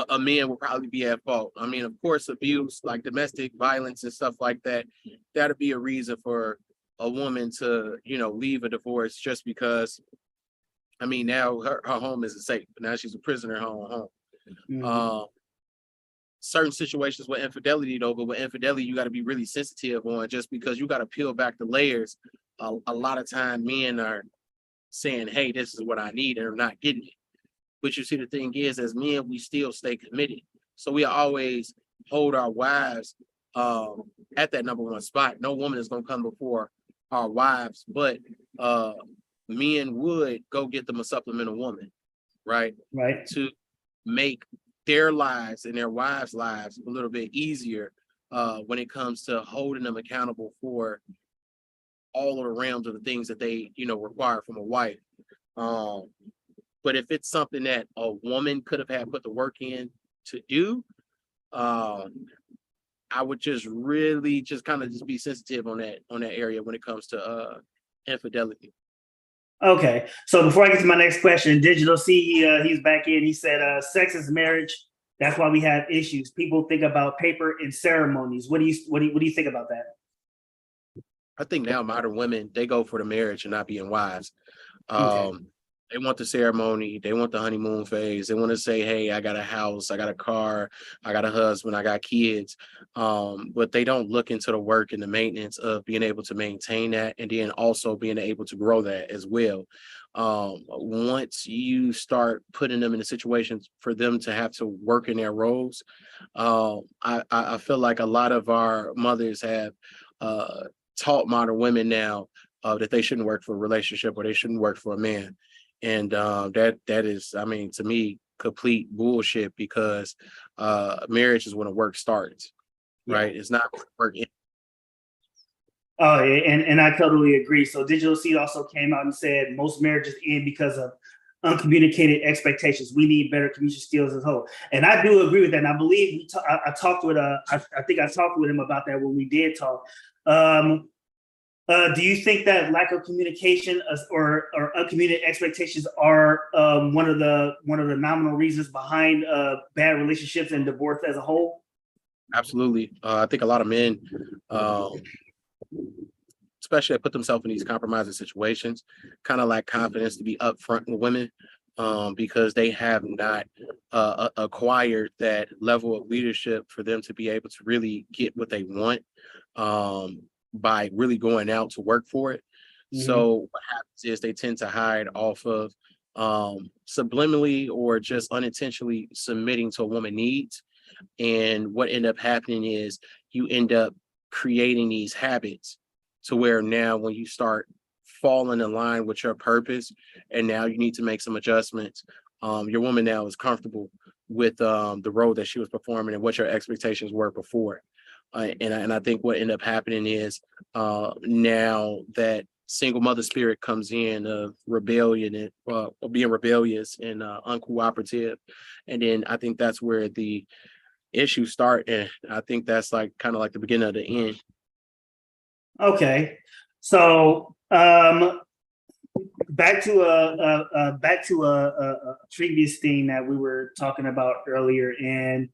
S2: a man will probably be at fault. I mean, of course, abuse, like domestic violence and stuff like that, that'll be a reason for a woman to, leave a divorce, just because, I mean, now her home isn't safe. Now she's a prisoner at home. Mm-hmm. Certain situations with infidelity, though, but with infidelity, you got to be really sensitive on, just because you got to peel back the layers. A lot of time men are saying, hey, this is what I need, and are not getting it. But you see, the thing is, as men, we still stay committed. So we always hold our wives at that number one spot. No woman is going to come before our wives, but men would go get them a supplemental woman. right?
S1: Right.
S2: To make their lives and their wives' lives a little bit easier when it comes to holding them accountable for all of the realms of the things that they, require from a wife. Um, but if it's something that a woman could have had put the work in to do, um, I would just really just kind of just be sensitive on that area when it comes to infidelity.
S1: Okay. So before I get to my next question, Digital C, he's back in. He said, "Sex is marriage. That's why we have issues. People think about paper and ceremonies. What do you think about that?"
S2: I think now modern women, they go for the marriage and not being wives.
S1: Okay.
S2: They want the ceremony, they want the honeymoon phase. They want to say, hey, I got a house, I got a car, I got a husband, I got kids. But they don't look into the work and the maintenance of being able to maintain that and then also being able to grow that as well. Once you start putting them in a situation for them to have to work in their roles, I feel like a lot of our mothers have taught modern women now that they shouldn't work for a relationship or they shouldn't work for a man. And that is, I mean, to me, complete bullshit because marriage is when the work starts,
S1: Yeah.
S2: right? It's not work.
S1: Oh, yeah, and I totally agree. So Digital Seed also came out and said most marriages end because of uncommunicated expectations. We need better communication skills as a whole, and I do agree with that. And I believe I talked with I think I talked with him about that when we did talk. Um, do you think that lack of communication or uncommunicated expectations are one of the nominal reasons behind bad relationships and divorce as a whole?
S2: Absolutely. I think a lot of men, especially that put themselves in these compromising situations, kind of lack confidence to be upfront with women because they have not acquired that level of leadership for them to be able to really get what they want by really going out to work for it.
S1: Mm-hmm.
S2: So what happens is they tend to hide off of subliminally or just unintentionally submitting to a woman's needs. And what end up happening is you end up creating these habits to where now when you start falling in line with your purpose and now you need to make some adjustments, your woman now is comfortable with the role that she was performing and what your expectations were before. And I think what ended up happening is now that single mother spirit comes in of rebellion and being rebellious and uncooperative. And then I think that's where the issues start. And I think that's like kind of like the beginning of the end.
S1: Okay, so back to a previous thing that we were talking about earlier, and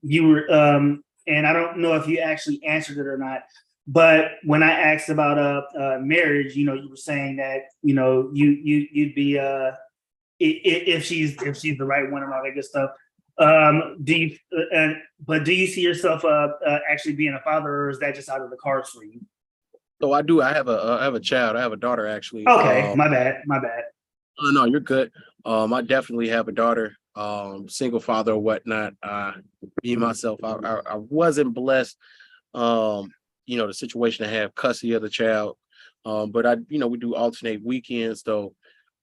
S1: you were and I don't know if you actually answered it or not, but when I asked about marriage, you were saying that you'd be if she's the right one and all that good stuff. But do you see yourself actually being a father, or is that just out of the cards for you?
S2: So I do. I have a child. I have a daughter actually.
S1: Okay, my bad, my bad.
S2: Oh, no, you're good. I definitely have a daughter. Single father or whatnot. Me myself, I wasn't blessed. The situation to have custody of the child. But we do alternate weekends though.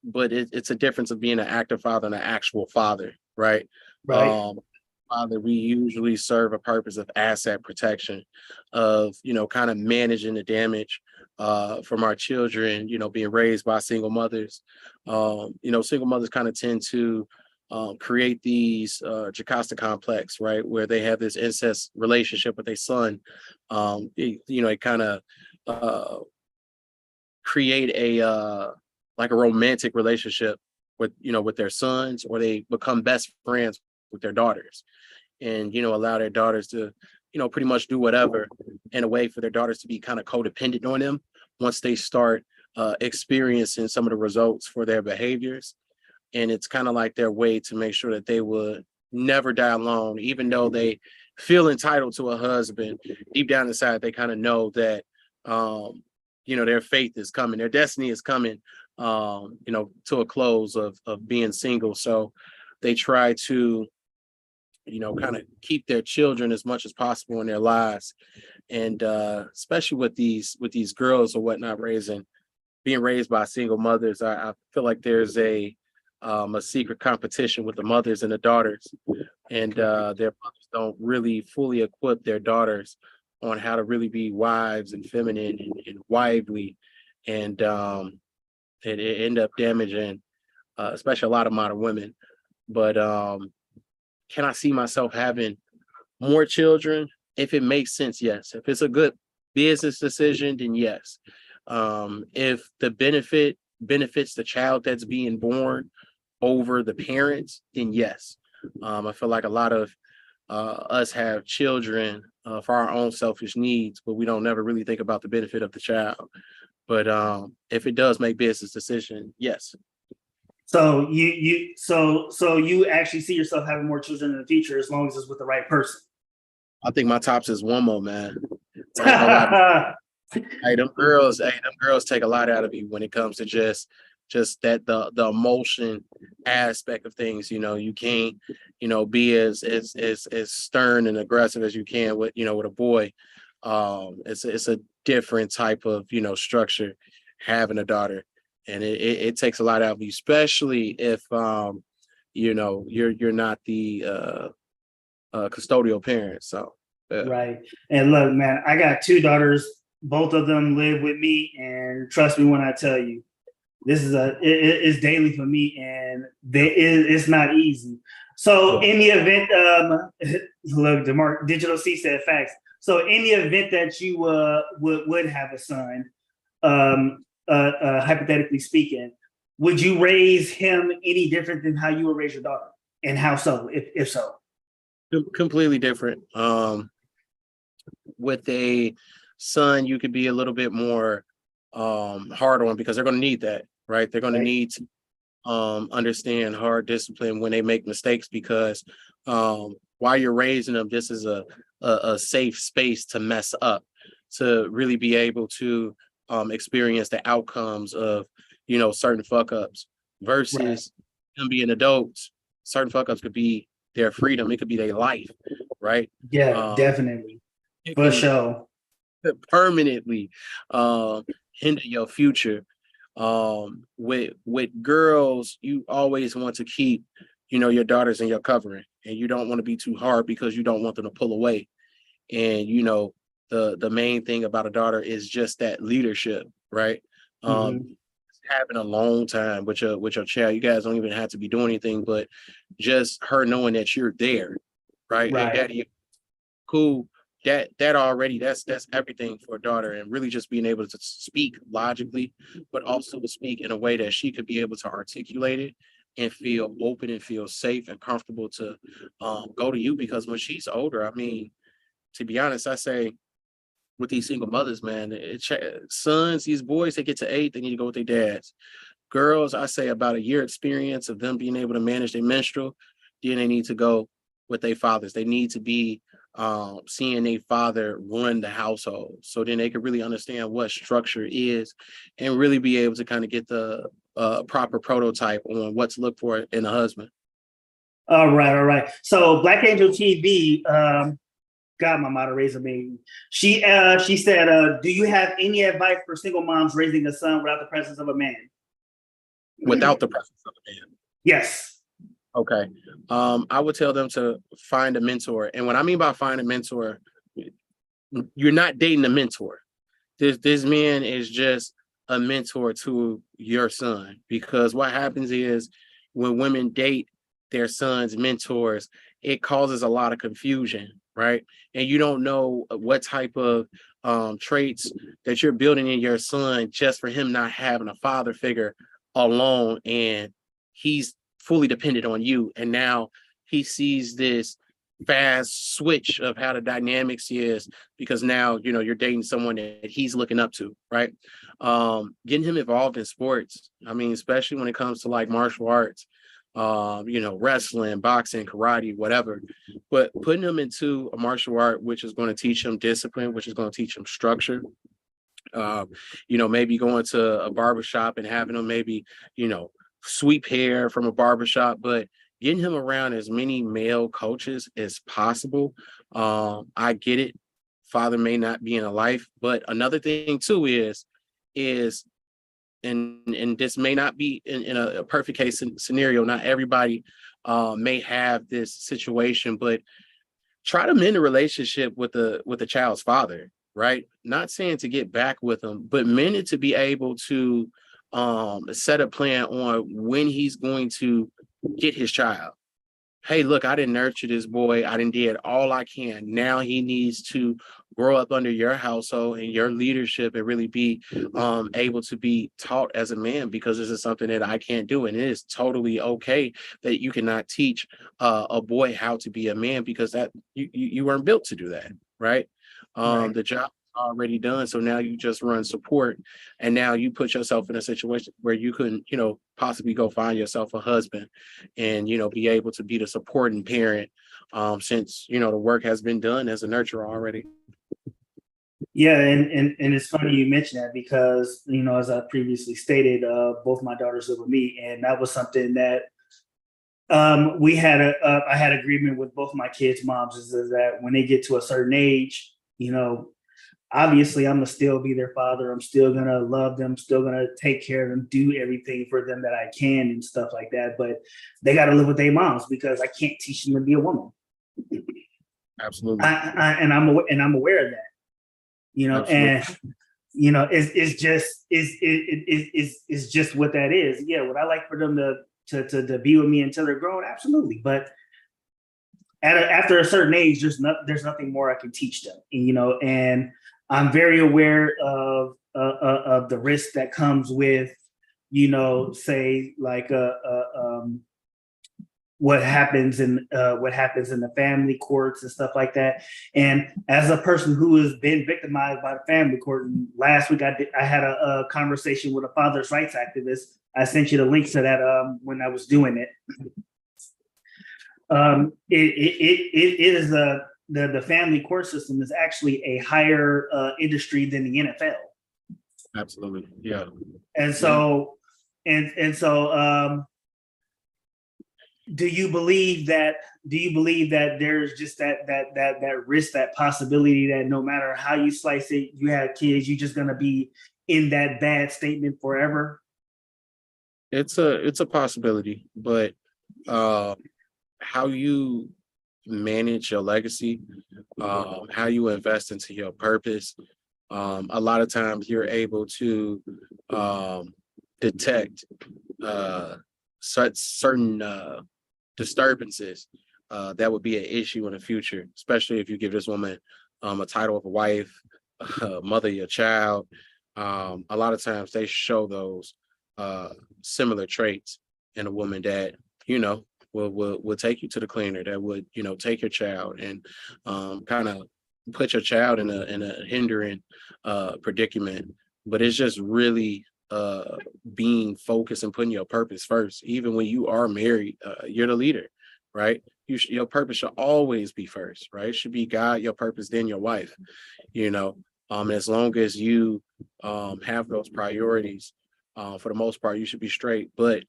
S2: But it's a difference of being an active father and an actual father, right?
S1: Right.
S2: Father, we usually serve a purpose of asset protection, of kind of managing the damage from our children, being raised by single mothers. Single mothers kind of tend to create these Jocasta complex, right, where they have this incest relationship with their son. It kind of create a like a romantic relationship with their sons, or they become best friends with their daughters, and allow their daughters to pretty much do whatever in a way for their daughters to be kind of codependent on them once they start experiencing some of the results for their behaviors. And it's kind of like their way to make sure that they would never die alone, even though they feel entitled to a husband. Deep down inside, they kind of know that their faith is coming, their destiny is coming, to a close of being single. So they try to, kind of keep their children as much as possible in their lives. And especially with these girls or whatnot being raised by single mothers, I feel like there's a a secret competition with the mothers and the daughters, and their mothers don't really fully equip their daughters on how to really be wives and feminine and wifely, and it end up damaging, especially a lot of modern women. But can I see myself having more children? If it makes sense, yes. If it's a good business decision, then yes. If the benefits the child that's being born over the parents, then yes. I feel like a lot of us have children for our own selfish needs, but we don't never really think about the benefit of the child. But if it does make business decision, yes.
S1: So you actually see yourself having more children in the future as long as it's with the right person.
S2: I think my tops is one more, man. I ain't gonna lie. Hey, them girls take a lot out of me when it comes to just that the emotion aspect of things. You can't, be as stern and aggressive as you can with a boy. It's a different type of, structure having a daughter. And it takes a lot out of you, especially if you're not the custodial parent. So yeah.
S1: Right. And look, man, I got two daughters. Both of them live with me, and trust me when I tell you, this is it's daily for me, and it's not easy. So in the event, look, Digital C said facts. So in the event that you would have a son, hypothetically speaking, would you raise him any different than how you would raise your daughter, and how so, if so?
S2: Completely different. With a son, you could be a little bit more hard on, because they're going to need that, right? They're going to need to understand hard discipline when they make mistakes, because while you're raising them, this is a safe space to mess up, to really be able to experience the outcomes of certain fuck ups, versus them being adults. Certain fuck ups could be their freedom, it could be their life, right?
S1: Yeah, definitely. For sure.
S2: Permanently hinder your future. With girls, you always want to keep your daughters in your covering, and you don't want to be too hard because you don't want them to pull away. And the main thing about a daughter is just that leadership, right? Having a long time with your child, you guys don't even have to be doing anything, but just her knowing that you're there, right? And daddy, cool. That already, that's everything for a daughter. And really just being able to speak logically, but also to speak in a way that she could be able to articulate it and feel open and feel safe and comfortable to go to you. Because when she's older, I mean, to be honest, I say with these single mothers, man, sons, these boys, they get to 8, they need to go with their dads. Girls, I say about a year experience of them being able to manage their menstrual, then they need to go with their fathers. They need to be seeing their father run the household, so then they can really understand what structure is, and really be able to kind of get the proper prototype on what to look for in a husband.
S1: All right. So Black Angel TV, God, my moderator baby. She said, do you have any advice for single moms raising a son without the presence of a man?
S2: Without the presence of a man?
S1: Yes.
S2: Okay. I would tell them to find a mentor. And what I mean by find a mentor, you're not dating a mentor. This man is just a mentor to your son, because what happens is when women date their sons' mentors, it causes a lot of confusion, right? And you don't know what type of traits that you're building in your son just for him not having a father figure alone, and he's fully dependent on you. And now he sees this fast switch of how the dynamics is, because now you're dating someone that he's looking up to, right? Getting him involved in sports, I mean, especially when it comes to like martial arts, wrestling, boxing, karate, whatever, but putting him into a martial art which is going to teach him discipline, which is going to teach him structure. Maybe going to a barbershop and having him maybe sweep hair from a barbershop, but getting him around as many male coaches as possible. I get it. Father may not be in a life, but another thing too is and this may not be in a perfect case scenario. Not everybody may have this situation, but try to mend a relationship with the child's father, right? Not saying to get back with him, but mend it to be able to set a plan on when he's going to get his child. Hey, look, I didn't nurture this boy. I didn't did all I can. Now he needs to grow up under your household and your leadership and really be able to be taught as a man, because this is something that I can't do. And it is totally okay that you cannot teach a boy how to be a man, because that you weren't built to do that, right?
S1: Right.
S2: The job already done. So now you just run support, and now you put yourself in a situation where you can, possibly go find yourself a husband and, be able to be the supporting parent, since, the work has been done as a nurturer already.
S1: Yeah, and it's funny you mention that because, as I previously stated, both my daughters live with me, and that was something that I had agreement with both my kids' moms is that when they get to a certain age, obviously I'm gonna still be their father. I'm still gonna love them, still gonna take care of them, do everything for them that I can and stuff like that. But they got to live with their moms because I can't teach them to be a woman.
S2: Absolutely.
S1: And I'm aware of that. And it's just what that is. Yeah, would I like for them to be with me until they're grown? Absolutely, but after a certain age, there's nothing more I can teach them. And I'm very aware of the risk that comes with, say like what happens in the family courts and stuff like that. And as a person who has been victimized by the family court, and last week I had a conversation with a father's rights activist. I sent you the link to that when I was doing it. It is the family court system is actually a higher industry than the NFL.
S2: Absolutely, yeah.
S1: And so, do you believe that there's just that risk, that possibility that no matter how you slice it, you have kids, you're just gonna be in that bad statement forever?
S2: It's a possibility, but how you manage your legacy, how you invest into your purpose, a lot of times you're able to detect certain disturbances that would be an issue in the future, especially if you give this woman a title of a wife, mother of your child. A lot of times they show those similar traits in a woman that, will take you to the cleaner, that would, take your child and kind of put your child in a hindering predicament. But it's just really being focused and putting your purpose first. Even when you are married, you're the leader, right? Your purpose should always be first, right? It should be God, your purpose, then your wife. As long as you have those priorities, for the most part, you should be straight. But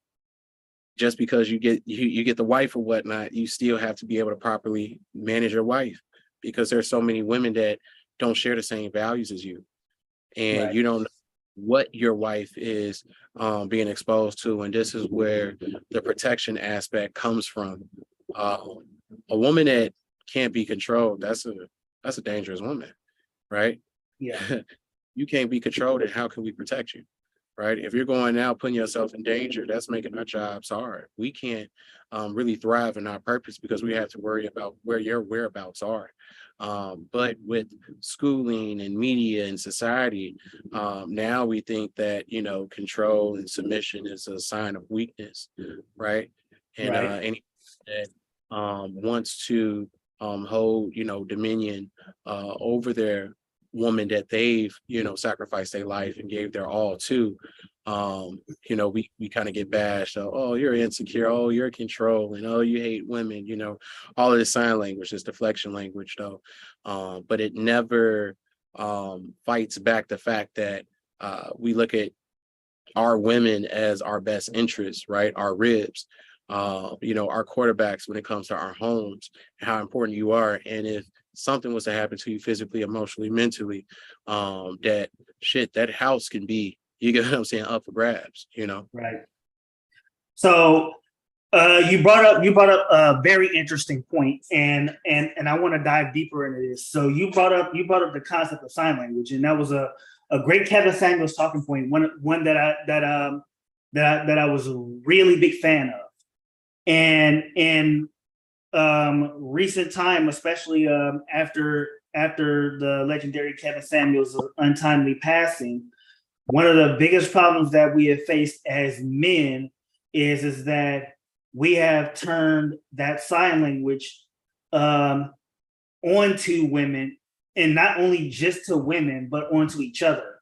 S2: just because you get the wife or whatnot, you still have to be able to properly manage your wife, because there's so many women that don't share the same values as you, and
S1: Right.
S2: you don't know what your wife is being exposed to. And this is where the protection aspect comes from. A woman that can't be controlled, that's a dangerous woman, right?
S1: Yeah.
S2: You can't be controlled, and how can we protect you? Right? If you're going out putting yourself in danger, that's making our jobs hard. We can't really thrive in our purpose because we have to worry about where your whereabouts are. But with schooling and media and society, now we think that, control and submission is a sign of weakness, right? And
S1: Right.
S2: anyone that wants to hold, dominion over their woman that they've, sacrificed their life and gave their all to, we kind of get bashed. Oh, you're insecure. Oh, you're controlling. Oh, you hate women. All of this sign language, this deflection language, though. But it never fights back the fact that we look at our women as our best interests, right? Our ribs, our quarterbacks when it comes to our homes, how important you are. And if something was to happen to you physically, emotionally, mentally, that house can be you get what I'm saying, up for grabs, you know.
S1: Right. So you brought up a very interesting point, and I want to dive deeper into this. So you brought up the concept of sign language, and that was a great Kevin Samuels talking point, one that I was a really big fan of. And in recent time, especially after the legendary Kevin Samuels' untimely passing, one of the biggest problems that we have faced as men is that we have turned that sign language onto women, and not only just to women, but onto each other.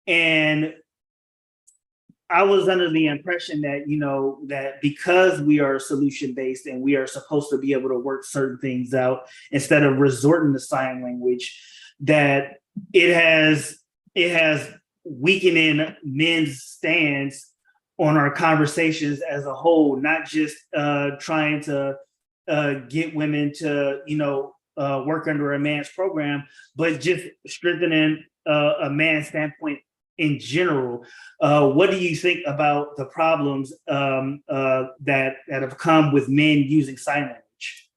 S1: And I was under the impression that, that because we are solution based and we are supposed to be able to work certain things out instead of resorting to sign language, that it has weakening men's stance on our conversations as a whole, not just trying to get women to, work under a man's program, but just strengthening a man's standpoint in general. What do you think about the problems that have come with men using sign language?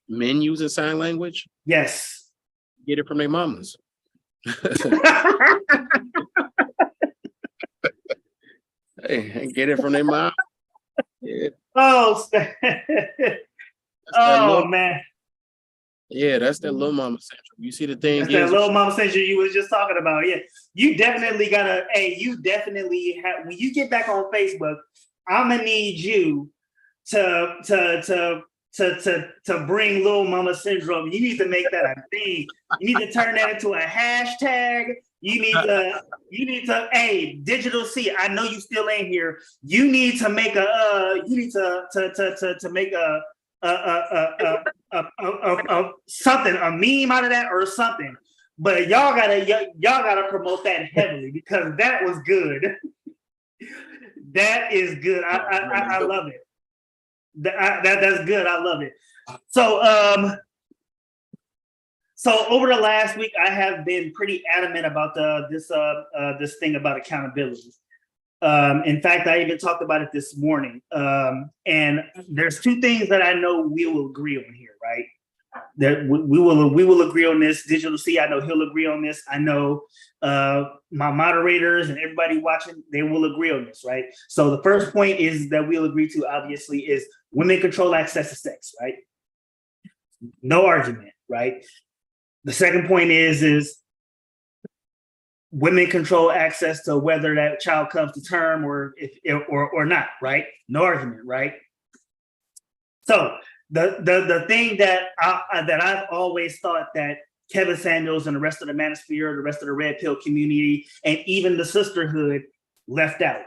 S2: Men using sign language?
S1: Yes.
S2: Get it from their mamas. Hey, get it from their mom. Yeah.
S1: Oh, man.
S2: Yeah, that's that little mama central. You see, the thing
S1: that's
S2: is
S1: that little mama central you was just talking about. Yeah, you definitely gotta. Hey, you definitely have. When you get back on Facebook, I'm gonna need you to bring little mama syndrome. You need to make that a thing. You need to turn that into a hashtag. You need to. Hey, Digital C. I know you still ain't here. You need to make a. You need to make a something, a meme out of that or something. But y'all gotta promote that heavily because that was good. That is good. I love it. That's good. I love it. So over the last week, I have been pretty adamant about this thing about accountability. In fact, I even talked about it this morning. And there's two things that I know we will agree on here, right? That we will agree on this. Digital C, I know he'll agree on this. I know my moderators and everybody watching, they will agree on this, right? So the first point is that we'll agree to, obviously, is women control access to sex, right? No argument, right? The second point is women control access to whether that child comes to term or not, right? No argument, right? So the thing that I've always thought that Kevin Samuels and the rest of the manosphere, the rest of the red pill community, and even the sisterhood left out.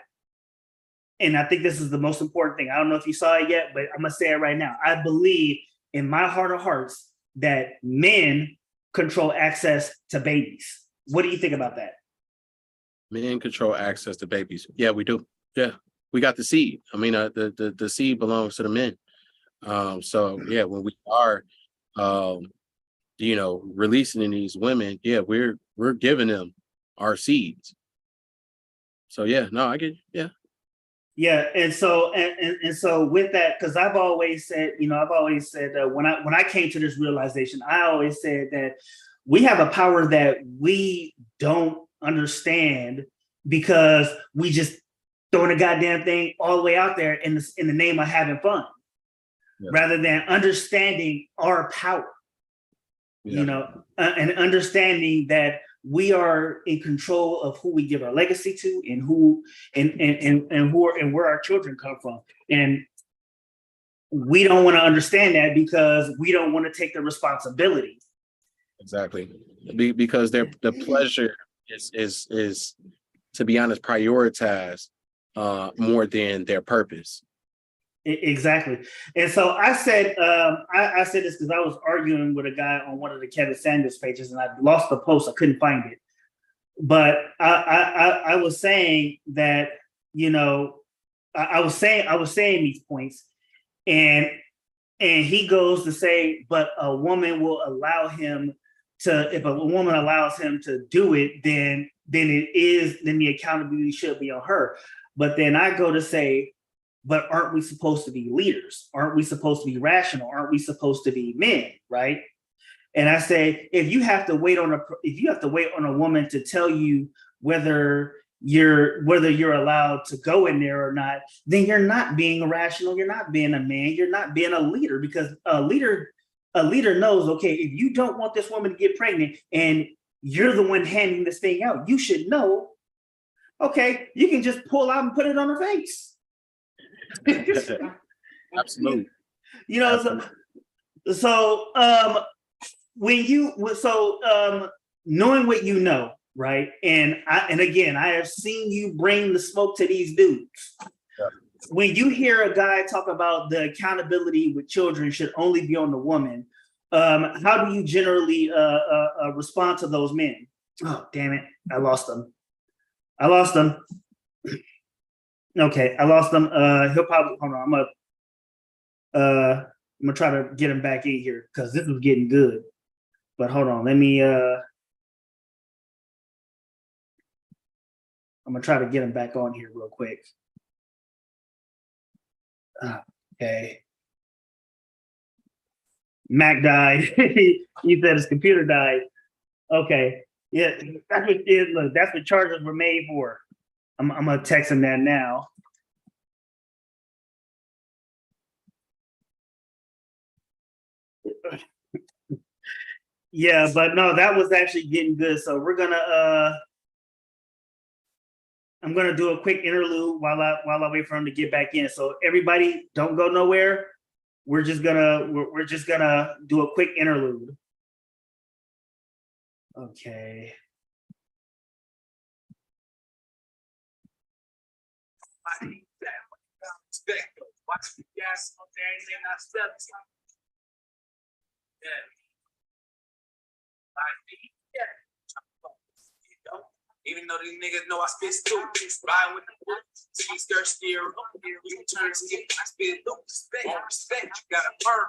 S1: And I think this is the most important thing. I don't know if you saw it yet, but I'm gonna say it right now. I believe in my heart of hearts that men control access to babies. What do you think about that?
S2: Men control access to babies. Yeah, we do. Yeah, we got the seed. I mean, the seed belongs to the men. So yeah, when we are, releasing in these women, yeah, we're giving them our seeds. So yeah, no, I get, yeah.
S1: Yeah, and so with that, because I've always said when I came to this realization, I always said that we have a power that we don't understand because we just throwing a goddamn thing all the way out there in the name of having fun, rather than understanding our power. Yeah. And understanding that we are in control of who we give our legacy to and who and where our children come from. And we don't want to understand that because we don't want to take the responsibility.
S2: Exactly. Because the pleasure is to be honest, prioritized more than their purpose.
S1: Exactly. And so I said, I said this because I was arguing with a guy on one of the Kevin Samuels pages and I lost the post. I couldn't find it. But I was saying that, I was saying these points and he goes to say, but a woman will allow him to, if a woman allows him to do it, then then the accountability should be on her. But then I go to say, but aren't we supposed to be leaders? Aren't we supposed to be rational? Aren't we supposed to be men? Right. And I say, if you have to wait on a woman to tell you whether you're allowed to go in there or not, then you're not being rational. You're not being a man. You're not being a leader, because a leader knows, okay, if you don't want this woman to get pregnant and you're the one handing this thing out, you should know, okay, you can just pull out and put it on her face.
S2: Absolutely.
S1: You know, so knowing what you know, right? And again, I have seen you bring the smoke to these dudes.
S2: Yeah.
S1: When you hear a guy talk about the accountability with children should only be on the woman, how do you generally respond to those men? Oh, damn it. I lost them. Okay, I lost them. He'll probably, hold on, I'm gonna try to get him back in here because this was getting good. But hold on, let me I'm gonna try to get him back on here real quick. Okay. Mac died. He said his computer died. Okay. Yeah, that's what chargers were made for. I'm gonna text him that now. Yeah, but no, that was actually getting good. So we're gonna I'm gonna do a quick interlude while I wait for him to get back in. So everybody, don't go nowhere. We're just gonna do a quick interlude. Okay. Even though these niggas know I spit stupid, ride with the bullets, to these thirsty, we turn to get I spit respect, you gotta perm.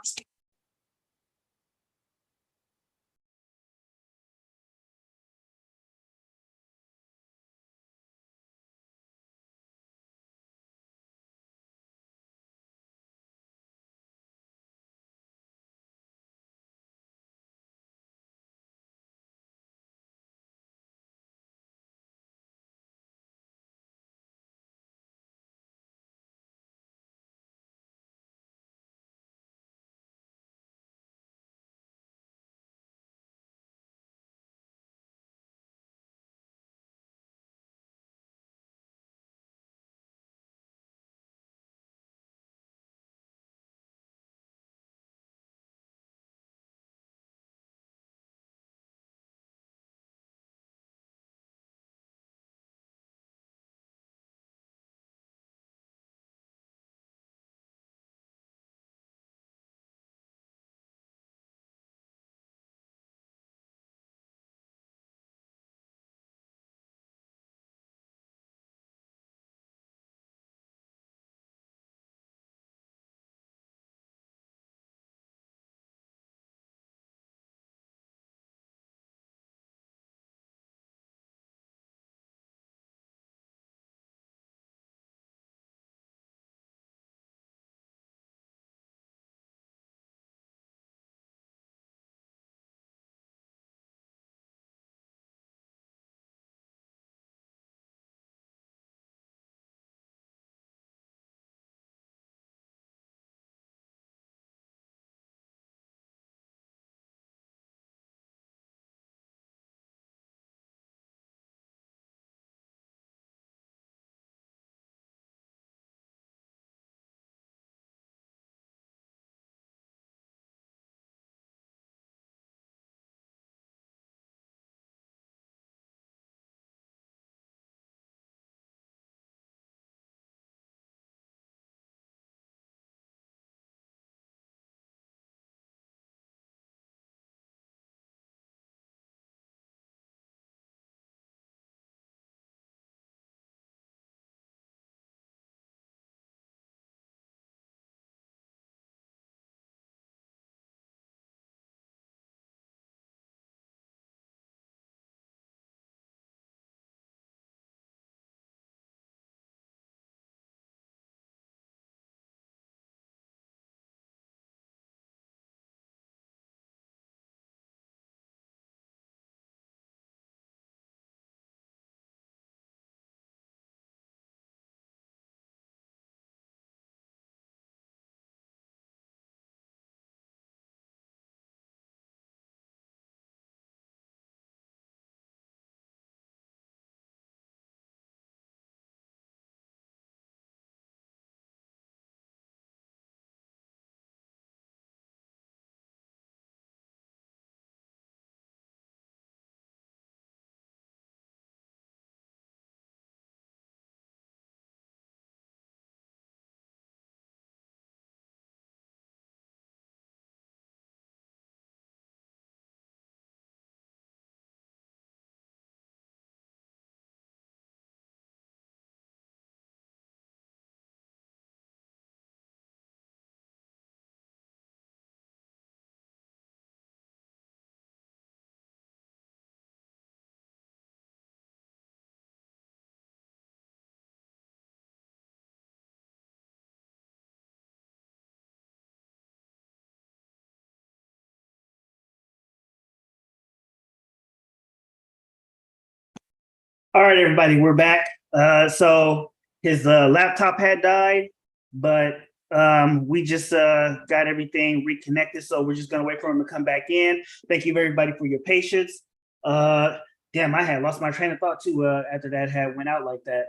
S1: All right, everybody, we're back. So his laptop had died, but we just got everything reconnected. So we're just gonna wait for him to come back in. Thank you, everybody, for your patience. Damn, I had lost my train of thought too after that had went out like that.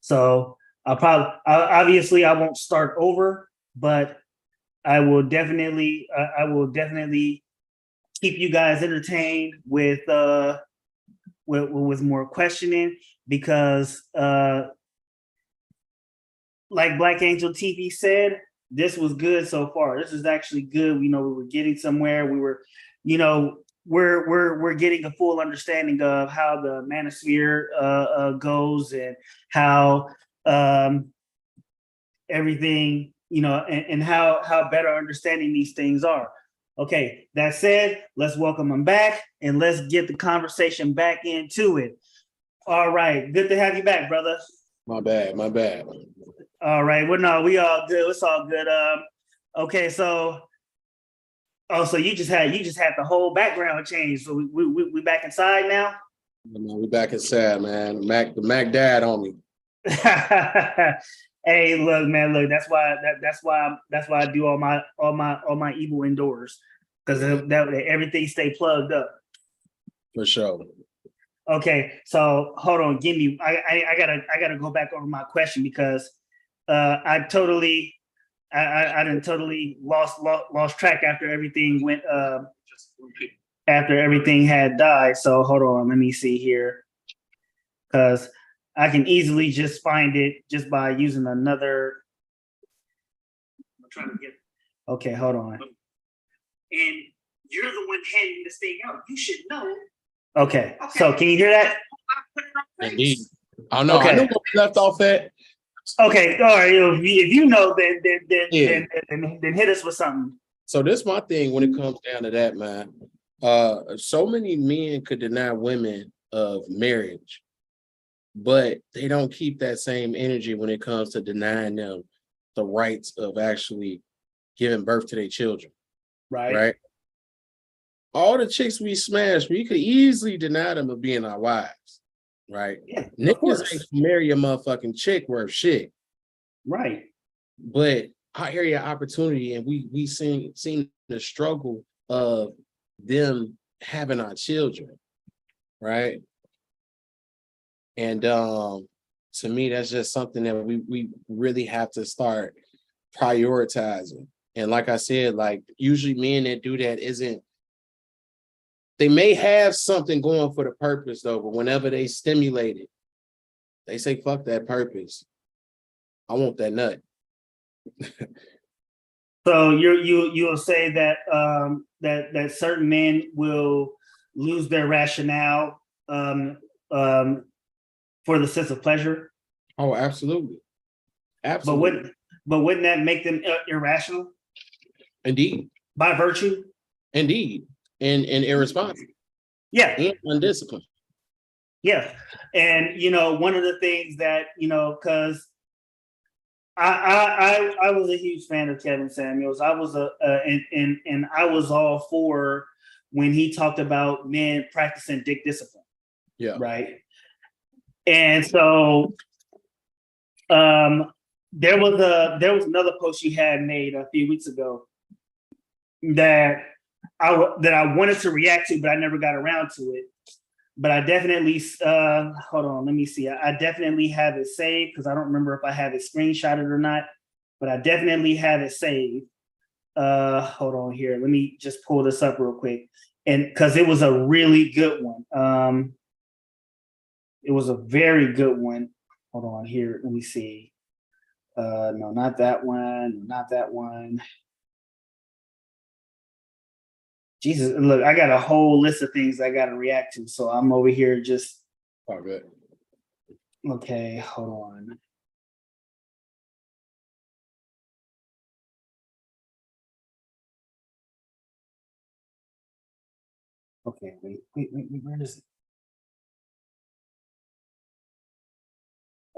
S1: So obviously I won't start over, but I will definitely keep you guys entertained with more questioning because like Black Angel TV said, this was good so far. This is actually good. We were getting somewhere. We were, we're getting a full understanding of how the manosphere goes and how everything, and how better understanding these things are. Okay, that said, let's welcome them back and let's get the conversation back into it. All right, good to have you back, brother.
S2: My bad.
S1: All right, well, no, we all good. It's all good. Okay, so so you just had the whole background change. So we back inside now.
S2: We back inside, man. The Mac died on me.
S1: Hey, look, man, look. That's why I do all my evil indoors because that everything stay plugged up.
S2: For sure.
S1: Okay, so hold on, give me. I gotta go back over my question because I didn't totally lost track after everything went after everything had died. So hold on, let me see here because I can easily just find it just by using another. I'm trying to get. Okay, hold on. And you're the one handing this thing out. You should know. Okay. So can you hear that?
S2: Indeed. Oh no,
S1: okay.
S2: I know what we left off at.
S1: Okay, all right. If you know, then hit us with something.
S2: So this is my thing when it comes down to that, man. So many men could deny women of marriage, but they don't keep that same energy when it comes to denying them the rights of actually giving birth to their children. Right? All the chicks we smash, we could easily deny them of being our wives. Right?
S1: Yeah,
S2: niggas ain't marry a motherfucking chick worth shit.
S1: Right.
S2: But our area of opportunity, and we seen the struggle of them having our children, right? And to me, that's just something that we really have to start prioritizing. And like I said, like usually men that do that they may have something going for the purpose though, but whenever they stimulate it, they say, fuck that purpose. I want that nut.
S1: So you'll say that that certain men will lose their rationale for the sense of pleasure.
S2: Oh, absolutely. Absolutely.
S1: But wouldn't that make them irrational?
S2: Indeed.
S1: By virtue?
S2: Indeed. And irresponsible.
S1: Yeah.
S2: And undisciplined.
S1: Yeah. And one of the things that, because I was a huge fan of Kevin Samuels. I was and I was all for when he talked about men practicing dick discipline.
S2: Yeah.
S1: Right. And so there was another post he had made a few weeks ago that I wanted to react to, but I never got around to it. But I definitely hold on, let me see. I definitely have it saved because I don't remember if I have it screenshotted or not, but I definitely have it saved. Hold on here. Let me just pull this up real quick. And because it was a really good one. It was a very good one. Hold on here. Let me see. No, not that one. Not that one. Jesus, look, I got a whole list of things I got to react to. So I'm over here just.
S2: Oh, good.
S1: Okay, hold on. Okay, wait, where is it?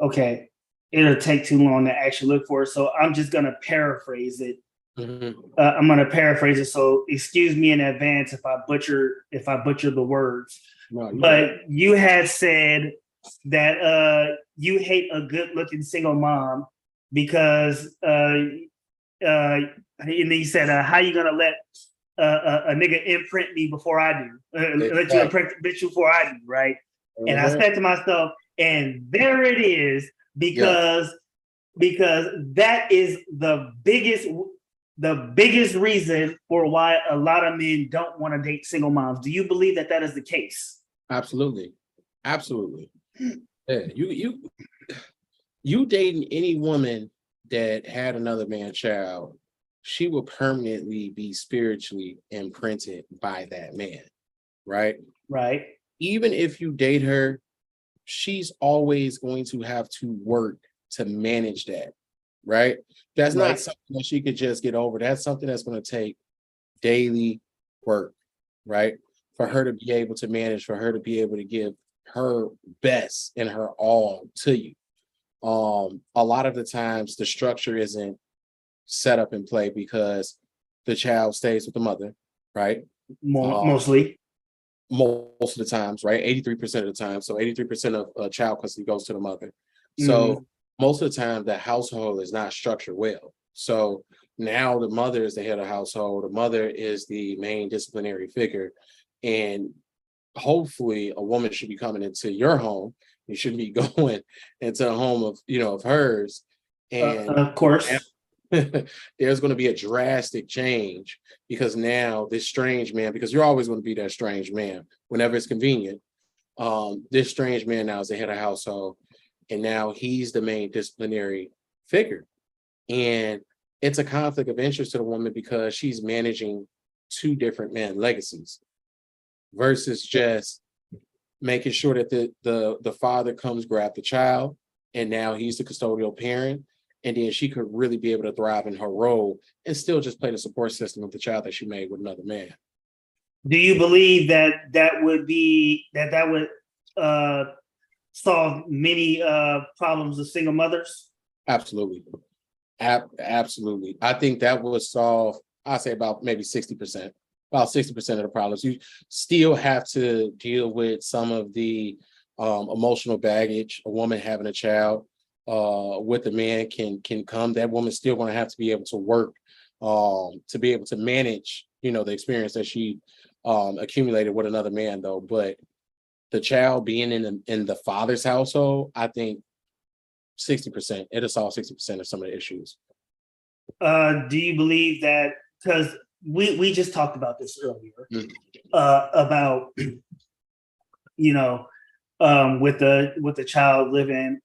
S1: Okay, it'll take too long to actually look for it. So I'm just going to paraphrase it.
S2: Mm-hmm.
S1: I'm going to paraphrase it. So excuse me in advance if I butcher the words.
S2: No, you
S1: but you had said that you hate a good-looking single mom because and then you said, how you gonna let a nigga imprint me before I do? Let you imprint you before I do, right? And I said to myself, and there it is, because that is the biggest reason for why a lot of men don't want to date single moms. Do you believe that that is the case?
S2: Absolutely. Yeah, you dating any woman that had another man's child, she will permanently be spiritually imprinted by that man, right?
S1: Right.
S2: Even if you date her, she's always going to have to work to manage that, right? That's not something that she could just get over. That's something that's going to take daily work, right? For her to be able to manage, for her to be able to give her best and her all to you. A lot of the times the structure isn't set up in play because the child stays with the mother, right?
S1: Mostly.
S2: Most of the times, right? 83% of the time. So 83% of child custody goes to the mother. So most of the time the household is not structured well. So now the mother is the head of the household. The mother is the main disciplinary figure. And hopefully a woman should be coming into your home. You shouldn't be going into a home of, of hers. And
S1: of course,
S2: there's going to be a drastic change because now this strange man, because you're always going to be that strange man whenever it's convenient. This strange man now is the head of household, and now he's the main disciplinary figure. And it's a conflict of interest to the woman because she's managing two different men legacies versus just making sure that the father comes grab the child, and now he's the custodial parent. And then she could really be able to thrive in her role and still just play the support system of the child that she made with another man.
S1: Do you believe that would solve many problems of single mothers?
S2: Absolutely. Absolutely. I think that would solve, I'd say about maybe 60%. About 60% of the problems. You still have to deal with some of the emotional baggage. A woman having a child with a man can come. That woman's still going to have to be able to work to be able to manage, the experience that she accumulated with another man, though. But the child being in the father's household, I think 60%. It'll solve 60% of some of the issues.
S1: Do you believe that? Because we just talked about this earlier about with the child living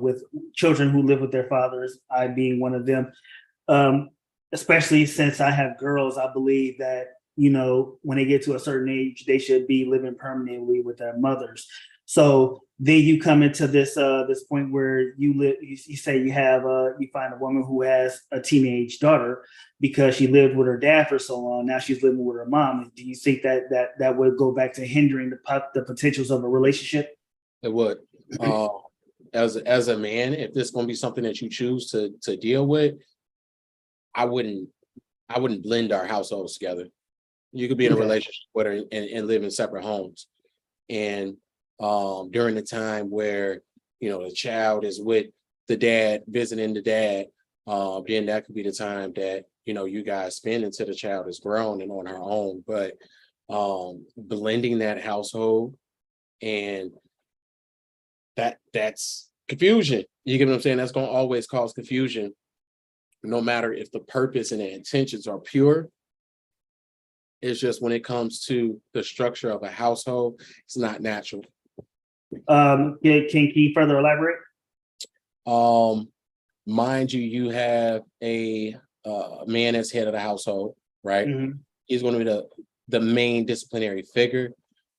S1: with children who live with their fathers, I being one of them. Especially since I have girls, I believe that when they get to a certain age, they should be living permanently with their mothers. So then you come into this point where you say you find a woman who has a teenage daughter because she lived with her dad for so long. Now she's living with her mom. Do you think that would go back to hindering the potentials of a relationship?
S2: It would. As a man, if this is going to be something that you choose to deal with, I wouldn't blend our households together. You could be in a relationship with her and live in separate homes. And during the time where the child is with the dad, visiting the dad, then that could be the time that you guys spend until the child is grown and on her own. But blending that household, and that's confusion. You get what I'm saying? That's going to always cause confusion, no matter if the purpose and the intentions are pure. It's just when it comes to the structure of a household, it's not natural.
S1: Can you further elaborate?
S2: Mind you, you have a man as head of the household, right? Mm-hmm. He's going to be the main disciplinary figure.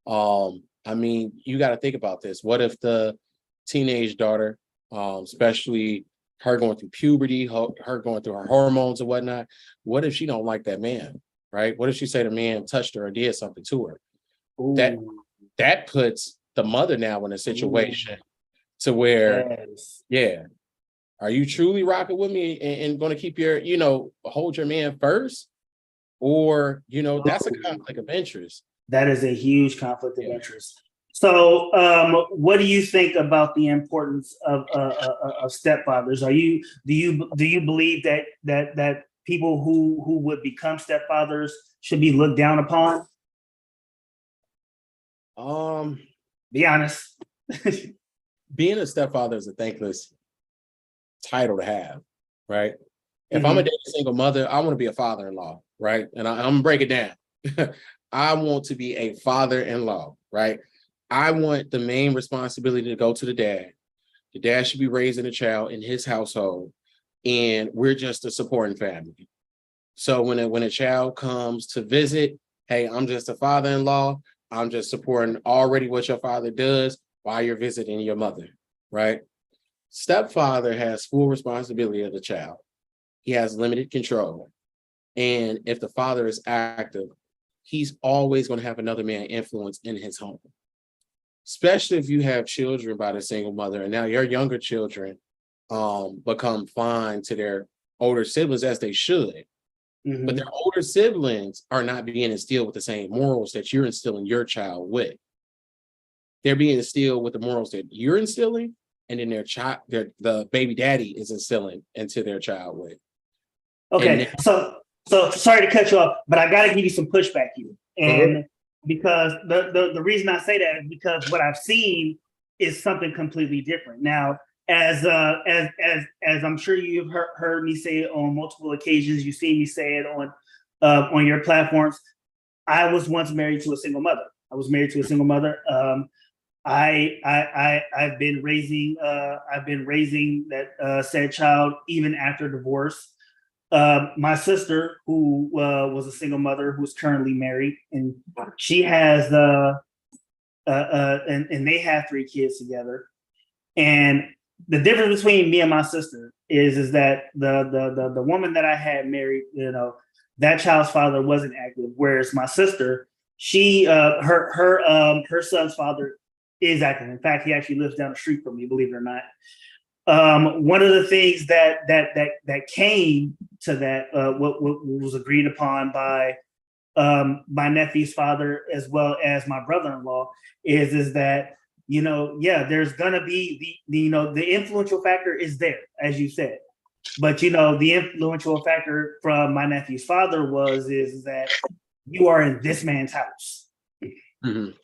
S2: I mean, you got to think about this. What if the teenage daughter, especially her going through puberty, her going through her hormones and whatnot, what if she don't like that man, right? What if she say the man touched her or did something to her? Ooh. That puts the mother now in a situation to where, are you truly rocking with me and going to keep your, hold your man first? Or, that's a conflict of interest.
S1: That is a huge conflict of
S2: Yeah.
S1: interest. So, what do you think about the importance of stepfathers? Do you believe that people who would become stepfathers should be looked down upon?
S2: Um,
S1: Be honest.
S2: Being a stepfather is a thankless title to have, right? If I'm a
S1: Mhm.
S2: single mother, I want to be a father-in-law, right? And I'm gonna break it down. I want to be a father-in-law, right? I want the main responsibility to go to the dad. The dad should be raising a child in his household, and we're just a supporting family. So when a child comes to visit, hey, I'm just a father-in-law. I'm just supporting already what your father does while you're visiting your mother, right? Stepfather has full responsibility of the child. He has limited control. And if the father is active, he's always going to have another man influence in his home, especially if you have children by the single mother. And now your younger children become fine to their older siblings, as they should. But
S1: Mhm.
S2: their older siblings are not being instilled with the same morals that you're instilling your child with. They're being instilled with the morals that you're instilling, and then the baby daddy is instilling into their child with. And
S1: Okay, so sorry to cut you off, but I got to give you some pushback here,
S2: now,
S1: and because the reason I say that is because what I've seen is something completely different. Now, as I'm sure you've heard me say it on multiple occasions, you've seen me say it on your platforms. I was once married to a single mother. I was married to a single mother. I've been raising that said child even after divorce. My sister, who was a single mother, who's currently married, and she has and they have 3 kids together. And the difference between me and my sister is that the woman that I had married, that child's father wasn't active, whereas my sister, her son's father is active. In fact, he actually lives down the street from me, believe it or not. One of the things that came to that, what was agreed upon by my nephew's father as well as my brother-in-law, is that there's gonna be the influential factor is there, as you said, but the influential factor from my nephew's father is that you are in this man's house.
S2: mhm.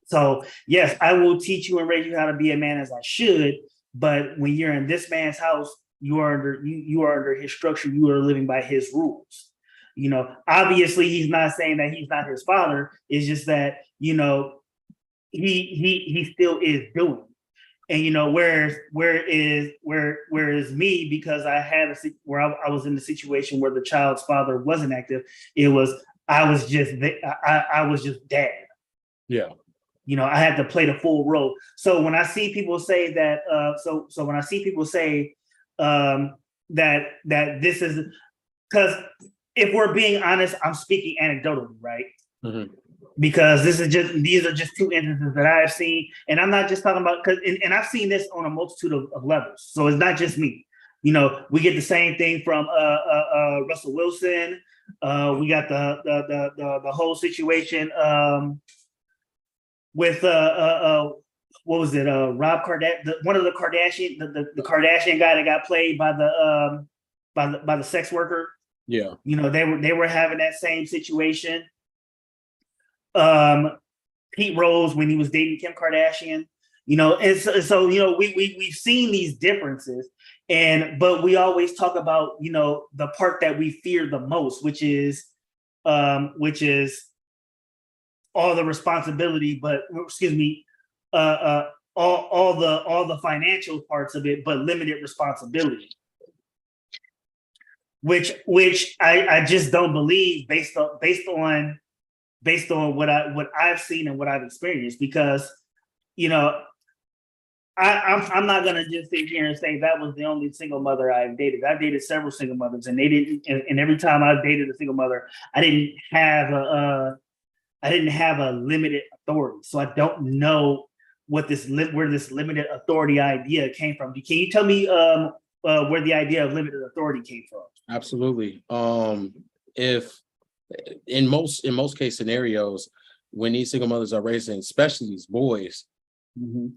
S1: So yes, I will teach you and raise you how to be a man as I should. But when you're in this man's house, you are under his structure. You are living by his rules. Obviously, he's not saying that he's not his father. It's just that he still is doing. And whereas me, because I had where I was in the situation where the child's father wasn't active, it was I was just I was just dad.
S2: Yeah.
S1: I had to play the full role. So when I see people say that, so when I see people say that this is because if we're being honest, I'm speaking anecdotally, right?
S2: Mhm.
S1: Because these are just 2 instances that I have seen, and I'm not just talking about and I've seen this on a multitude of levels. So it's not just me. We get the same thing from Russell Wilson. We got the whole situation. With what was it? Rob Kardashian, one of the Kardashian, the Kardashian guy that got played by the sex worker.
S2: Yeah.
S1: They were having that same situation. Pete Rose when he was dating Kim Kardashian. And so we've seen these differences, but we always talk about the part that we fear the most, which is all the responsibility, but excuse me, all the financial parts of it, but limited responsibility. Which I just don't believe based on what I've seen and what I've experienced, because I'm not gonna just sit here and say that was the only single mother I've dated. I've dated several single mothers, and they didn't. And every time I've dated a single mother, I didn't have a limited authority. So I don't know where this limited authority idea came from. Can you tell me where the idea of limited authority came from?
S2: Absolutely. If in most case scenarios, when these single mothers are raising, especially these boys,
S1: Mhm.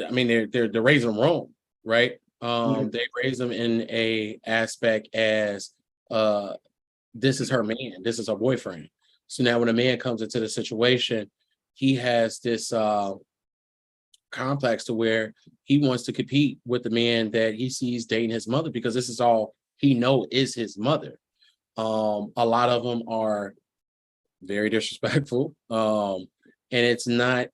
S2: I mean, they're raising them wrong, right?
S1: Yeah.
S2: They raise them in a aspect as this is her man, this is her boyfriend. So now when a man comes into the situation, he has this complex to where he wants to compete with the man that he sees dating his mother, because this is all he know is his mother. A lot of them are very disrespectful. And it's not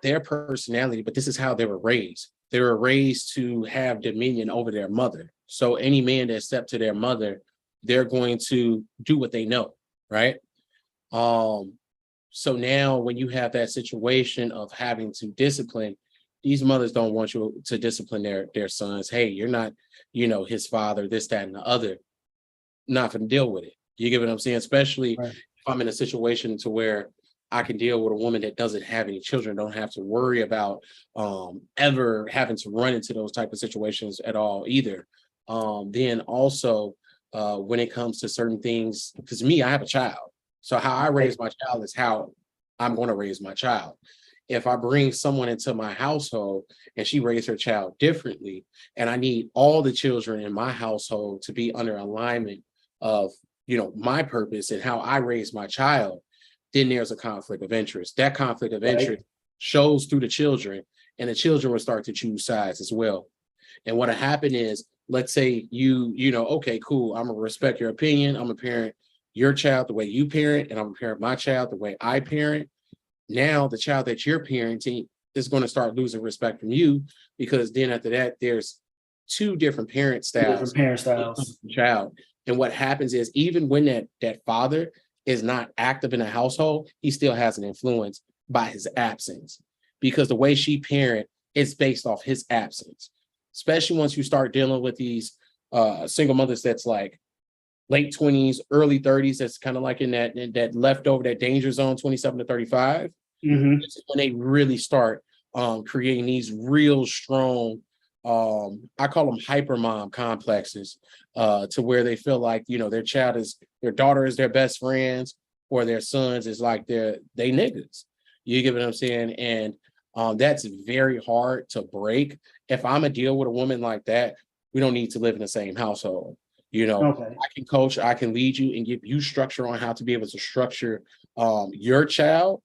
S2: their personality, but this is how they were raised. They were raised to have dominion over their mother. So any man that steps to their mother, they're going to do what they know, right? Um, so now when you have that situation of having to discipline, these mothers don't want you to discipline their sons. Hey, you're not, his father, this, that, and the other. Not going to deal with it. You get what I'm saying? Especially
S1: Right.
S2: if I'm in a situation to where I can deal with a woman that doesn't have any children, don't have to worry about ever having to run into those type of situations at all either. Then also when it comes to certain things, because me, I have a child. So how I raise my child is how I'm going to raise my child. If I bring someone into my household and she raised her child differently, and I need all the children in my household to be under alignment of, my purpose and how I raise my child, then there's a conflict of interest. That conflict of interest shows through the children, and the children will start to choose sides as well. And what'll happen is, let's say okay, cool, I'm gonna respect your opinion. I'm gonna parent your child the way you parent, and I'm gonna parent my child the way I parent. Now the child that you're parenting is going to start losing respect from you, because then after that, there's two different parent styles.
S1: Different parent styles.
S2: Child. And what happens is, even when that father is not active in the household, he still has an influence by his absence, because the way she parent is based off his absence. Especially once you start dealing with these single mothers that's like late 20s, early 30s, that's kind of like in that leftover, that danger zone, 27 to 35.
S1: Mm-hmm.
S2: This is when they really start creating these real strong, I call them hyper mom complexes, to where they feel like, their daughter is their best friends, or their sons is like they niggas. You get what I'm saying? And that's very hard to break. If I'm a deal with a woman like that, we don't need to live in the same household.
S1: Okay.
S2: I can coach, I can lead you and give you structure on how to be able to structure your child,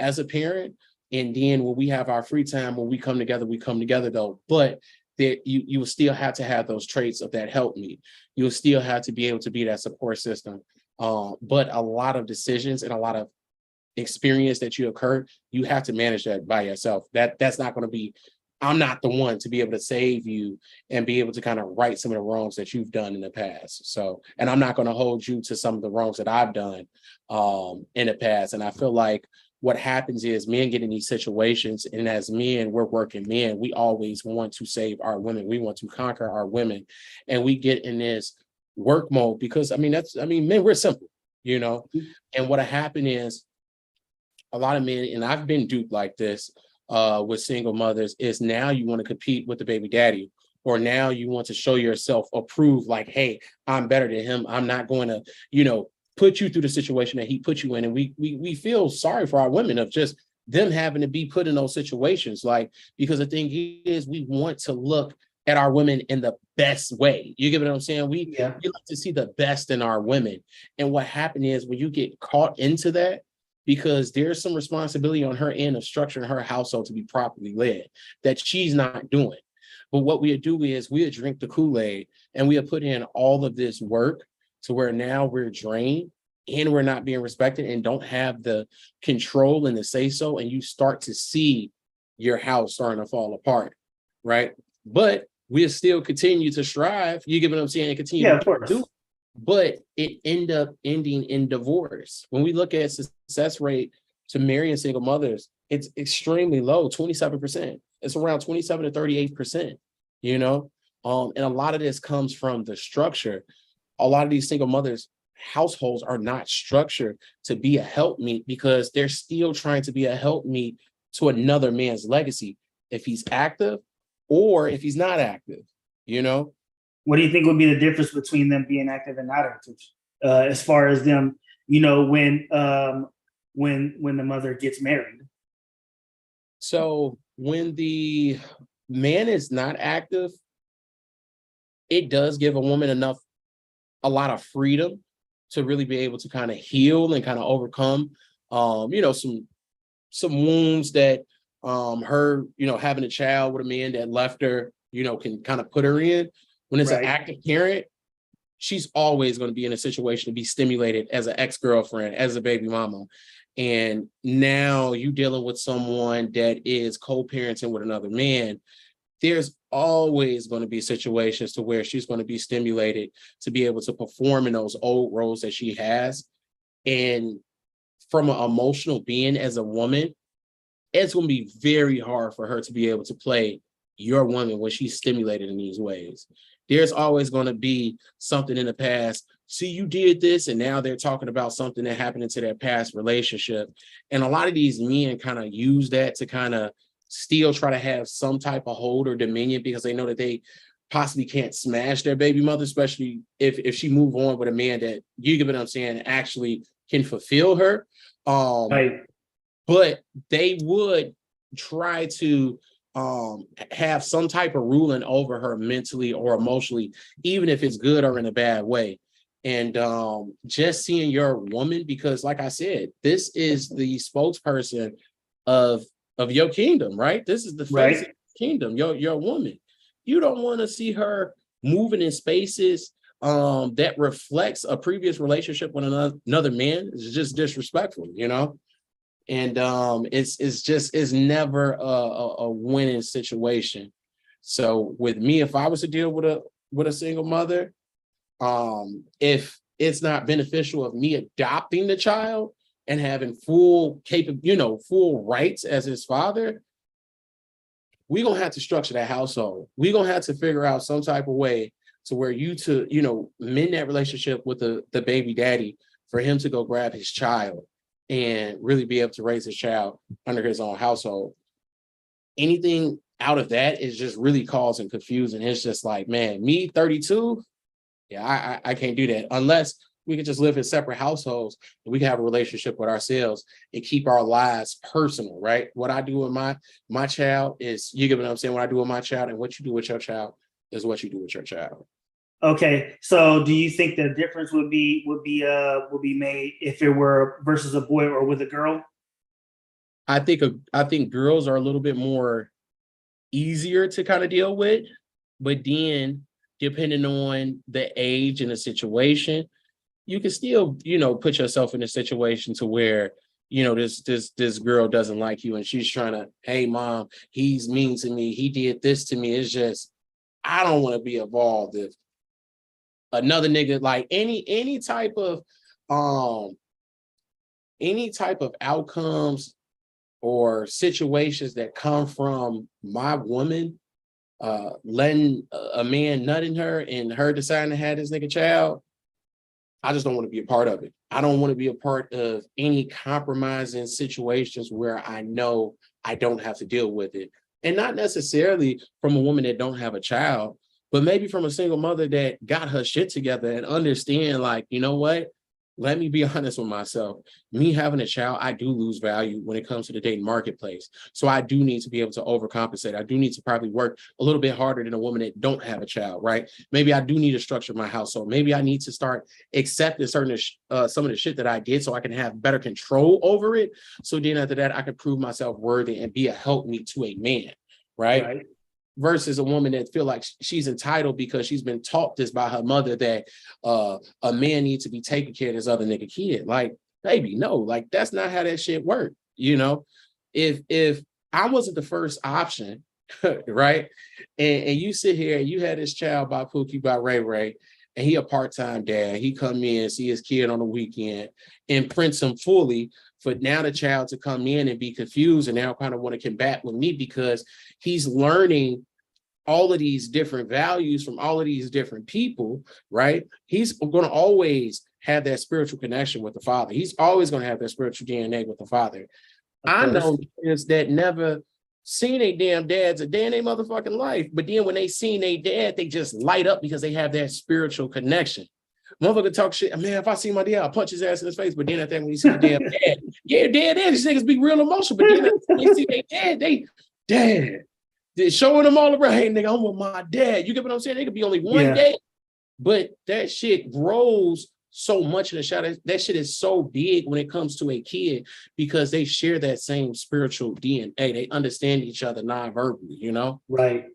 S2: as a parent. And then when we have our free time, when we come together though. But that you will still have to have those traits of that help me. You'll still have to be able to be that support system. But a lot of decisions and a lot of experience that you occur, you have to manage that by yourself. That's not going to be, I'm not the one to be able to save you and be able to kind of right some of the wrongs that you've done in the past. So, and I'm not going to hold you to some of the wrongs that I've done in the past. And I feel like what happens is men get in these situations, and as men, we're working men. We always want to save our women. We want to conquer our women, and we get in this work mode because men, we're simple, and what happened is a lot of men, and I've been duped like this with single mothers, is now you want to compete with the baby daddy, or now you want to show yourself approved, like, hey, I'm better than him. I'm not going to, put you through the situation that he put you in. And we feel sorry for our women of just them having to be put in those situations. Like, because the thing is, we want to look at our women in the best way. You get what I'm saying? We like to see the best in our women. And what happened is, when you get caught into that, because there's some responsibility on her end of structuring her household to be properly led that she's not doing. But what we do is we drink the Kool-Aid, and we put in all of this work to where now we're drained and we're not being respected and don't have the control and the say so. And you start to see your house starting to fall apart, right? But we'll still continue to strive. You get what I'm saying? And continue to do. But it end up ending in divorce. When we look at success rate to marrying single mothers, it's extremely low, 27%. It's around 27 to 38%, and a lot of this comes from the structure. A lot of these single mothers' households are not structured to be a helpmeet, because they're still trying to be a helpmeet to another man's legacy, if he's active or if he's not active,
S1: What do you think would be the difference between them being active and not active, as far as them you know, when the mother gets married.
S2: So when the man is not active, it does give a woman a lot of freedom to really be able to kind of heal and kind of overcome, some wounds that her, having a child with a man that left her, can kind of put her in. When it's an
S1: Right.
S2: active parent, she's always going to be in a situation to be stimulated as an ex-girlfriend, as a baby mama. And now you dealing with someone that is co-parenting with another man. There's always going to be situations to where she's going to be stimulated to be able to perform in those old roles that she has. And from an emotional being as a woman, it's going to be very hard for her to be able to play your woman when she's stimulated in these ways. There's always going to be something in the past. See, you did this, and now they're talking about something that happened into their past relationship. And a lot of these men kind of use that to kind of still try to have some type of hold or dominion, because they know that they possibly can't smash their baby mother, especially if she move on with a man that, you get what I'm saying, actually can fulfill her.
S1: Right.
S2: But they would try to have some type of ruling over her mentally or emotionally, even if it's good or in a bad way. And just seeing your woman, because like I said, this is the spokesperson of your kingdom, right? This is the face of the kingdom, your woman. You don't want to see her moving in spaces that reflects a previous relationship with another man. It's just disrespectful, And it's never a winning situation. So with me, if I was to deal with a single mother, if it's not beneficial of me adopting the child and having full rights as his father, we're gonna have to structure that household. We're gonna have to figure out some type of way to where mend that relationship with the baby daddy, for him to go grab his child and really be able to raise his child under his own household. Anything out of that is just really causing confusion. It's just like, man, me 32, yeah, I can't do that unless we can just live in separate households and we can have a relationship with ourselves and keep our lives personal, right? What I do with my child is, you get what I'm saying, what I do with my child, and what you do with your child is what you do with your child.
S1: Okay, so do you think the difference would be made if it were versus a boy or with a girl?
S2: I think girls are a little bit more easier to kind of deal with, but then depending on the age and the situation, you can still, put yourself in a situation to where, this girl doesn't like you and she's trying to, hey mom, he's mean to me, he did this to me. It's just, I don't want to be involved if another nigga, like any type of outcomes or situations that come from my woman letting a man nut in her and her deciding to have this nigga child. I just don't want to be a part of it. I don't want to be a part of any compromising situations where I know I don't have to deal with it. And not necessarily from a woman that don't have a child, but maybe from a single mother that got her shit together and understand, like, you know what? Let me be honest with myself. Me having a child, I do lose value when it comes to the dating marketplace. So I do need to be able to overcompensate. I do need to probably work a little bit harder than a woman that don't have a child, right? Maybe I do need to structure my household. Maybe I need to start accepting some of the shit that I did so I can have better control over it. So then after that, I can prove myself worthy and be a helpmeet to a man, right? Versus a woman that feel like she's entitled because she's been taught this by her mother that a man needs to be taking care of his other nigga kid. Like, baby, no, like that's not how that shit worked. If I wasn't the first option, right? And you sit here and you had this child by Pookie, by Ray Ray, and he a part-time dad. He come in, see his kid on the weekend, imprints him fully, for now the child to come in and be confused and now kind of want to combat with me because he's learning all of these different values from all of these different people, right? He's going to always have that spiritual connection with the father. He's always going to have that spiritual DNA with the father. I know is that never seen a damn dads a day in their motherfucking life, but then when they seen a dad, they just light up because they have that spiritual connection. Motherfucker talk shit. Man, if I see my dad, I'll punch his ass in his face. But then I think when you see your damn dad, yeah, dad, these niggas be real emotional. But then they see their dad, they're showing them all around. Hey, nigga, I'm with my dad. You get what I'm saying? They could be only one day, but that shit grows so much in the shadow. That shit is so big when it comes to a kid because they share that same spiritual DNA. They understand each other non-verbally, you know?
S1: Right.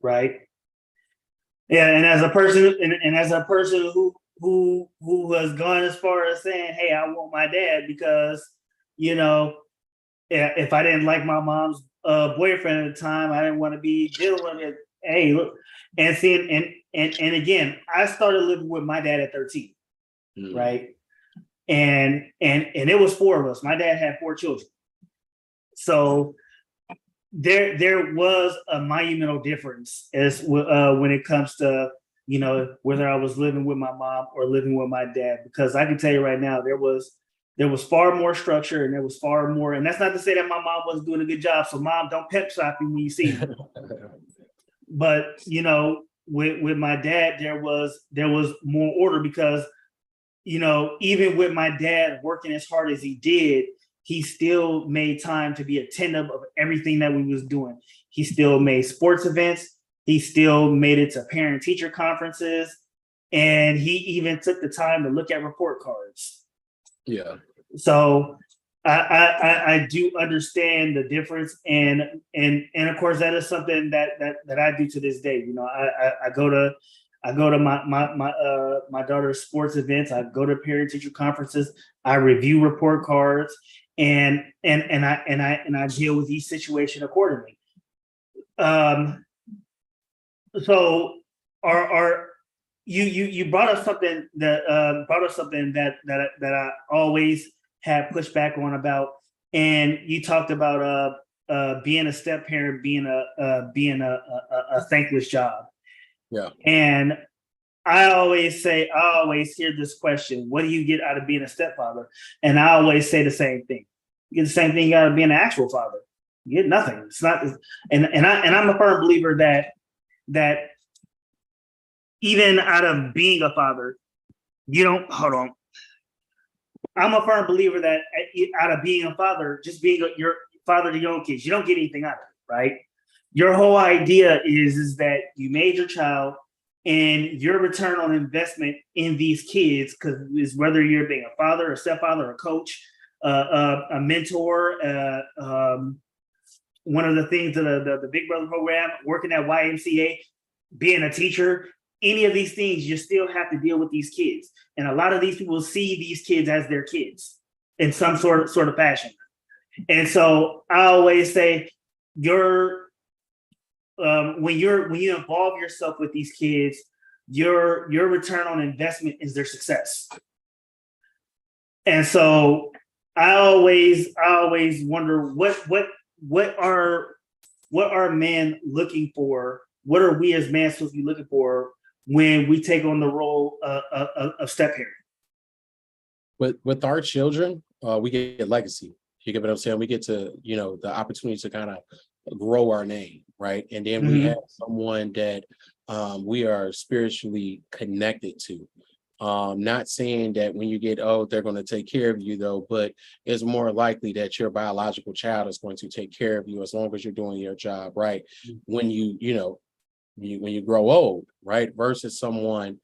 S1: Yeah, and as a person, and as a person who has gone as far as saying, "Hey, I want my dad," because if I didn't like my mom's boyfriend at the time, I didn't want to be dealing with it. Hey, look, and seeing and again, I started living with my dad at 13, right? And it was 4 of us. My dad had 4 children, so there was a monumental difference as when it comes to whether I was living with my mom or living with my dad, because I can tell you right now there was far more structure and there was far more, and that's not to say that my mom wasn't doing a good job. So mom, don't pep shop me when you see me. But with my dad there was more order because even with my dad working as hard as he did, he still made time to be attentive of everything that we was doing. He still made sports events. He still made it to parent-teacher conferences. And he even took the time to look at report cards.
S2: Yeah.
S1: So I do understand the difference. And of course, that is something that I do to this day. I go to my daughter's sports events. I go to parent-teacher conferences. I review report cards. And I deal with each situation accordingly. So you brought up something that I always had pushback on about, and you talked about being a step parent being a thankless job.
S2: Yeah.
S1: And I always hear this question: what do you get out of being a stepfather? And I always say the same thing. You get the same thing out of being an actual father. You get nothing. It's not, and I'm a firm believer that even out of being a father, you don't hold on. I'm a firm believer that out of being a father, just being your father to your own kids, you don't get anything out of it, right? Your whole idea is that you made your child, and your return on investment in these kids, because is whether you're being a father, a stepfather, a coach, a mentor, one of the things of the Big Brother program, working at YMCA, being a teacher, any of these things, you still have to deal with these kids. And a lot of these people see these kids as their kids in some sort of fashion. And so I always say, when you involve yourself with these kids, your return on investment is their success. And so I always wonder what are men looking for? What are we as men supposed to be looking for when we take on the role of step parent?
S2: With our children, we get legacy. You get what I'm saying? We get to, the opportunity to kind of grow our name, right? And then we have someone that we are spiritually connected to. Not saying that when you get old, they're going to take care of you, though, but it's more likely that your biological child is going to take care of you as long as you're doing your job right. When when you grow old, right? Versus someone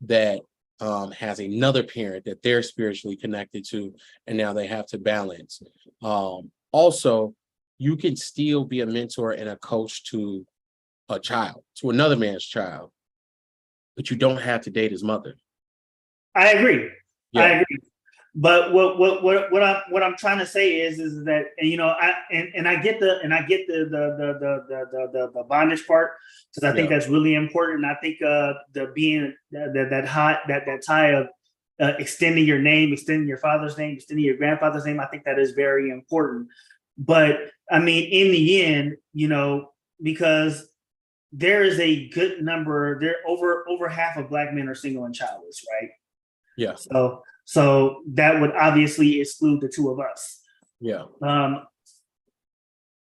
S2: that has another parent that they're spiritually connected to, and now they have to balance. Also, you can still be a mentor and a coach to a child, to another man's child, but you don't have to date his mother.
S1: I agree.
S2: Yeah.
S1: I agree. But what I'm trying to say is that I get the bondage part, because I think that's really important. I think the being that tie of extending your name, extending your father's name, extending your grandfather's name, I think that is very important. But I mean, in the end, because there is a good number, over half of Black men are single and childless, right?
S2: Yeah.
S1: So that would obviously exclude the two of us.
S2: Yeah.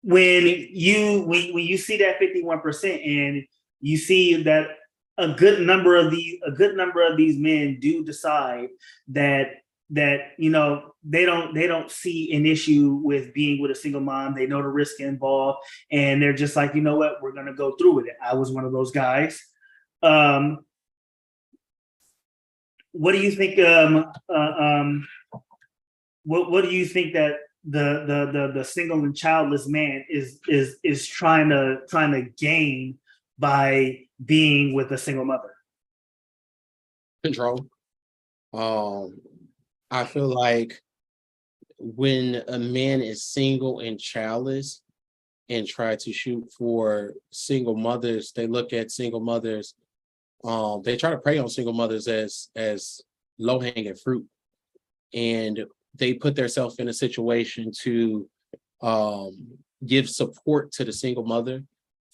S1: When you see that 51% and you see that a good number of these men do decide that they don't see an issue with being with a single mom. They know the risk involved, and they're just like, you know what, we're gonna go through with it. I was one of those guys. Um, what do you think? What do you think that the single and childless man is trying to gain by being with a single mother?
S2: Control. Um, I feel like when a man is single and childless and try to shoot for single mothers, they look at single mothers. They try to prey on single mothers as low hanging fruit, and they put themselves in a situation to give support to the single mother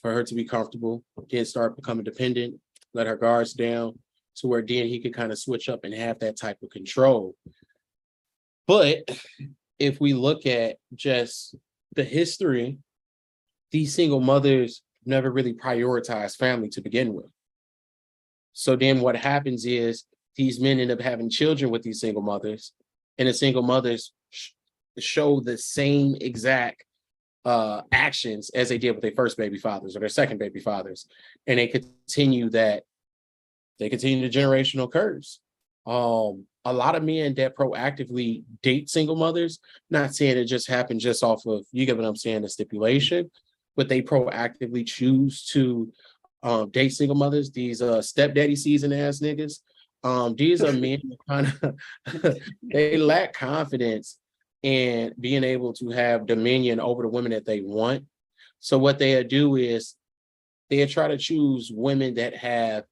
S2: for her to be comfortable, then start becoming dependent, let her guards down, to where then he could kind of switch up and have that type of control. But if we look at just the history, these single mothers never really prioritized family to begin with. So then what happens is these men end up having children with these single mothers, and the single mothers show the same exact actions as they did with their first baby fathers or their second baby fathers. And they continue the generational curse. A lot of men that proactively date single mothers, not saying it just happened just off of, you get what I'm saying, the stipulation, but they proactively choose to date single mothers, these stepdaddy season ass niggas. These are men that kind of they lack confidence in being able to have dominion over the women that they want. So what they do is they try to choose women that have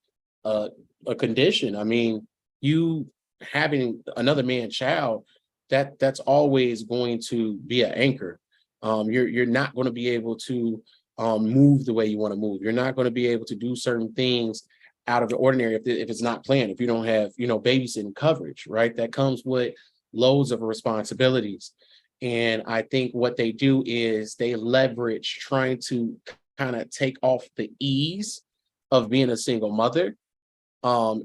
S2: a condition. I mean, you having another man child, that's always going to be an anchor. You're not going to be able to move the way you want to move. You're not going to be able to do certain things out of the ordinary if it's not planned, if you don't have, babysitting coverage, right? That comes with loads of responsibilities. And I think what they do is they leverage trying to kind of take off the ease of being a single mother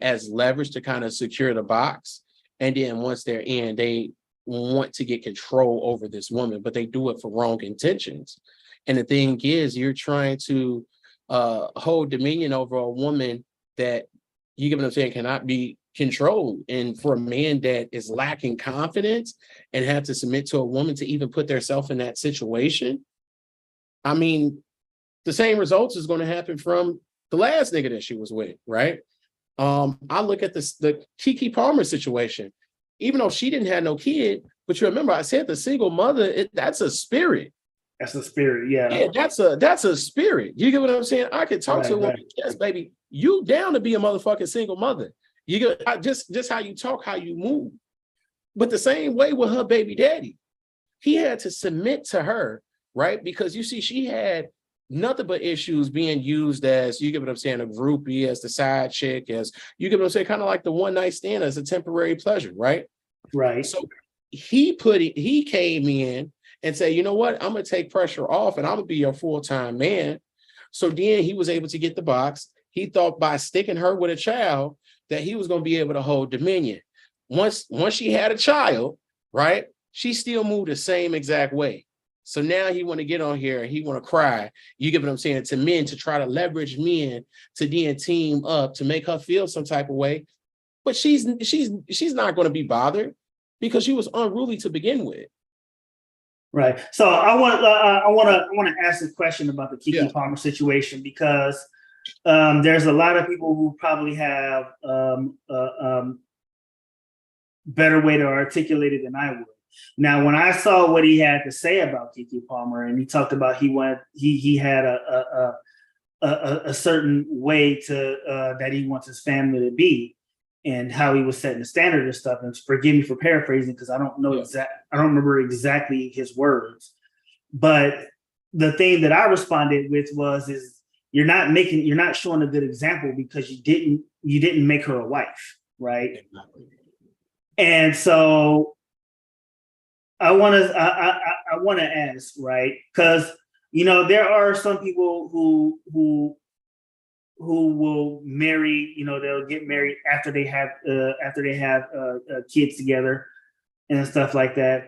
S2: as leverage to kind of secure the box. And then once they're in, they want to get control over this woman, but they do it for wrong intentions. And the thing is, you're trying to hold dominion over a woman that, you get what I'm saying, cannot be controlled. And for a man that is lacking confidence and have to submit to a woman to even put themselves in that situation, I mean, the same results is going to happen from the last nigga that she was with, right? I look at the Keke Palmer situation. Even though she didn't have no kid, but you remember I said the single mother, that's a spirit.
S1: That's the spirit, yeah.
S2: Yeah, that's a spirit. You get what I'm saying? I could talk to a woman, yes, baby, you down to be a motherfucking single mother. You get just how you talk, how you move. But the same way with her baby daddy, he had to submit to her, right? Because you see, she had nothing but issues being used as, you get what I'm saying, a groupie, as the side chick, as, you get what I'm saying, kind of like the one night stand as a temporary pleasure, right?
S1: Right.
S2: So he came in and said, you know what, I'm gonna take pressure off and I'm gonna be your full-time man. So then he was able to get the box. He thought by sticking her with a child that he was gonna be able to hold dominion. Once she had a child, right, she still moved the same exact way. So now he want to get on here and he want to cry. You get what I'm saying, to men, to try to leverage men to then team up to make her feel some type of way. But she's not going to be bothered because she was unruly to begin with.
S1: Right. So I want to ask a question about the Keke Palmer situation, because there's a lot of people who probably have better way to articulate it than I would. Now, when I saw what he had to say about Keke Palmer, and he talked about he had a certain way to that he wants his family to be, and how he was setting the standard and stuff. And forgive me for paraphrasing, because I don't remember exactly his words. But the thing that I responded with is you're not showing a good example because you didn't make her a wife, right? And so I want to ask, right? Because there are some people who who will marry, they'll get married after they have kids together and stuff like that.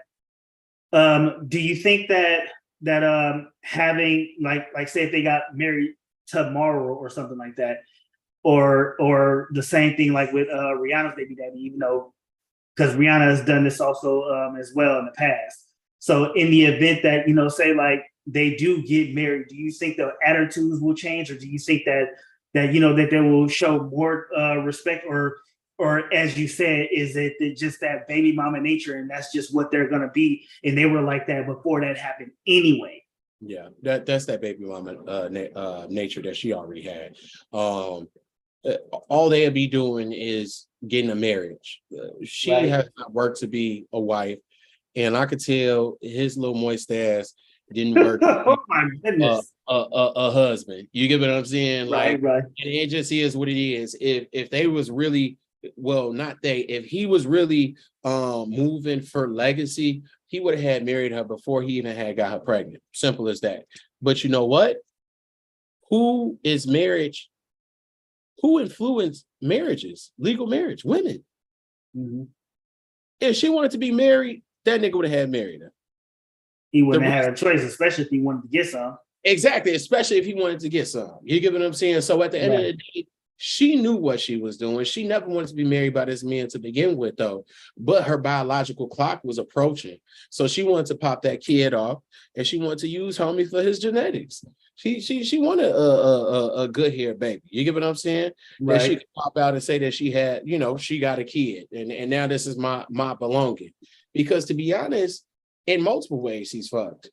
S1: Do you think that having like say if they got married tomorrow or something like that, or the same thing like with Rihanna's baby daddy, even though because Rihanna has done this also as well in the past. So in the event that say like they do get married, do you think the attitudes will change, or do you think that that they will show more respect, or as you said, is it just that baby mama nature and that's just what they're gonna be, and they were like that before that happened anyway?
S2: Yeah, that's that baby mama nature that she already had. All they'll be doing is getting a marriage. She
S1: Right.
S2: has not worked to be a wife, and I could tell his little moist ass didn't work
S1: Oh my goodness.
S2: a husband. You get what I'm saying?
S1: Right,
S2: Like,
S1: right.
S2: and it just is what it is. If they was really, well, not they, if he was really moving for legacy, he would have had married her before he even had got her pregnant. Simple as that. But you know what? Who is marriage? Who influenced marriages? Legal marriage, women.
S1: Mm-hmm.
S2: If she wanted to be married, that nigga would have had married her.
S1: He wouldn't have had a choice, especially if he wanted to get some.
S2: Exactly, especially if he wanted to get some. You get what I'm saying? So at the end of the day, she knew what she was doing. She never wanted to be married by this man to begin with, though. But her biological clock was approaching. So she wanted to pop that kid off, and she wanted to use homie for his genetics. She wanted a good hair baby. You get what I'm saying?
S1: Right.
S2: That she could pop out and say that she had, she got a kid, and now this is my belonging. Because to be honest, in multiple ways, he's fucked.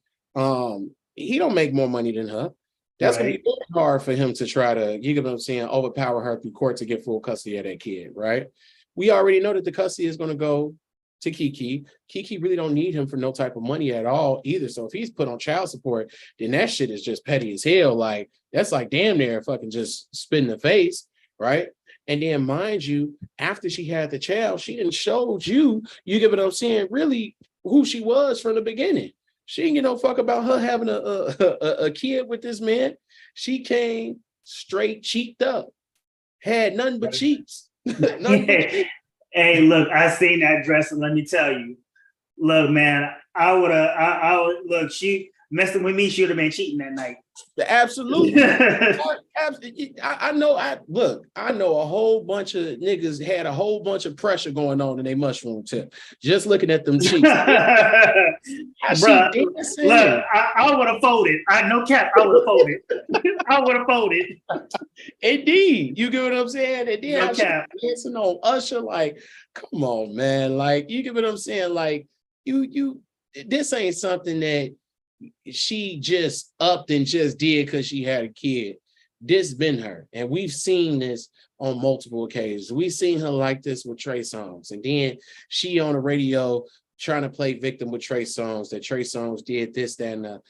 S2: He don't make more money than her. That's gonna be very hard for him to try to, you get what I'm saying, overpower her through court to get full custody of that kid, right? We already know that the custody is gonna go to Kiki. Kiki really don't need him for no type of money at all either. So if he's put on child support, then that shit is just petty as hell. Like, that's like damn near fucking just spit in the face, right? And then mind you, after she had the child, she didn't show you get what I'm saying, really who she was from the beginning. She didn't give no fuck about her having a kid with this man. She came straight cheeked up, had nothing but cheeks.
S1: Hey, look, I seen that dress, and let me tell you, look, man, I would look. She messing with me, she would have been cheating that night.
S2: Absolutely. I know. I know a whole bunch of niggas had a whole bunch of pressure going on in their mushroom tip. Just looking at them cheeks.
S1: Bruh, look, I would have folded. No cap, I would have folded. I would have folded.
S2: Indeed. You get what I'm saying? And then
S1: No cap.
S2: dancing on Usher, like, come on, man. Like, you get what I'm saying? Like, this ain't something that she just upped and just did because she had a kid. This been her, and we've seen this on multiple occasions. We've seen her like this with Trey Songz, and then she on the radio trying to play victim with Trey Songz, that Trey Songz did this, that, and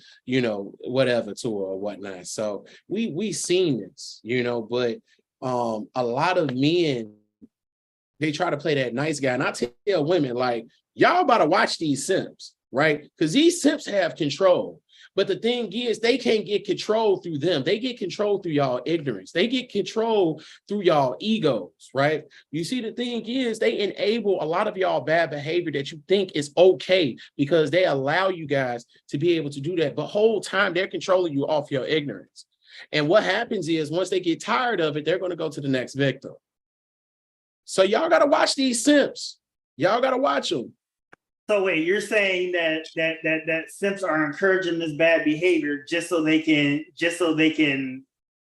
S2: whatever to her or whatnot. So we seen this, but a lot of men, they try to play that nice guy, and I tell women, like, y'all about to watch these simps, right? Because these simps have control. But the thing is, they can't get control through them. They get control through y'all ignorance. They get control through y'all egos, right? You see, the thing is, they enable a lot of y'all bad behavior that you think is okay because they allow you guys to be able to do that. But whole time, they're controlling you off your ignorance. And what happens is, once they get tired of it, they're going to go to the next victim. So y'all got to watch these simps. Y'all got to watch them.
S1: So wait, you're saying that simps are encouraging this bad behavior just so they can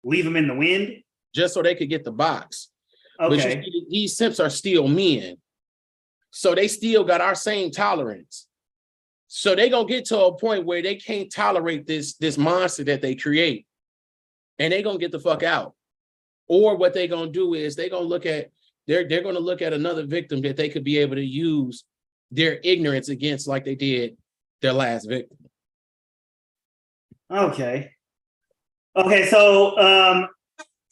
S1: leave them in the wind?
S2: Just so they could get the box.
S1: Okay.
S2: But these simps are still men. So they still got our same tolerance. So they gonna get to a point where they can't tolerate this monster that they create. And they gonna get the fuck out. Or what they gonna do is they're gonna look at another victim that they could be able to use their ignorance against, like they did their last victim.
S1: Okay. So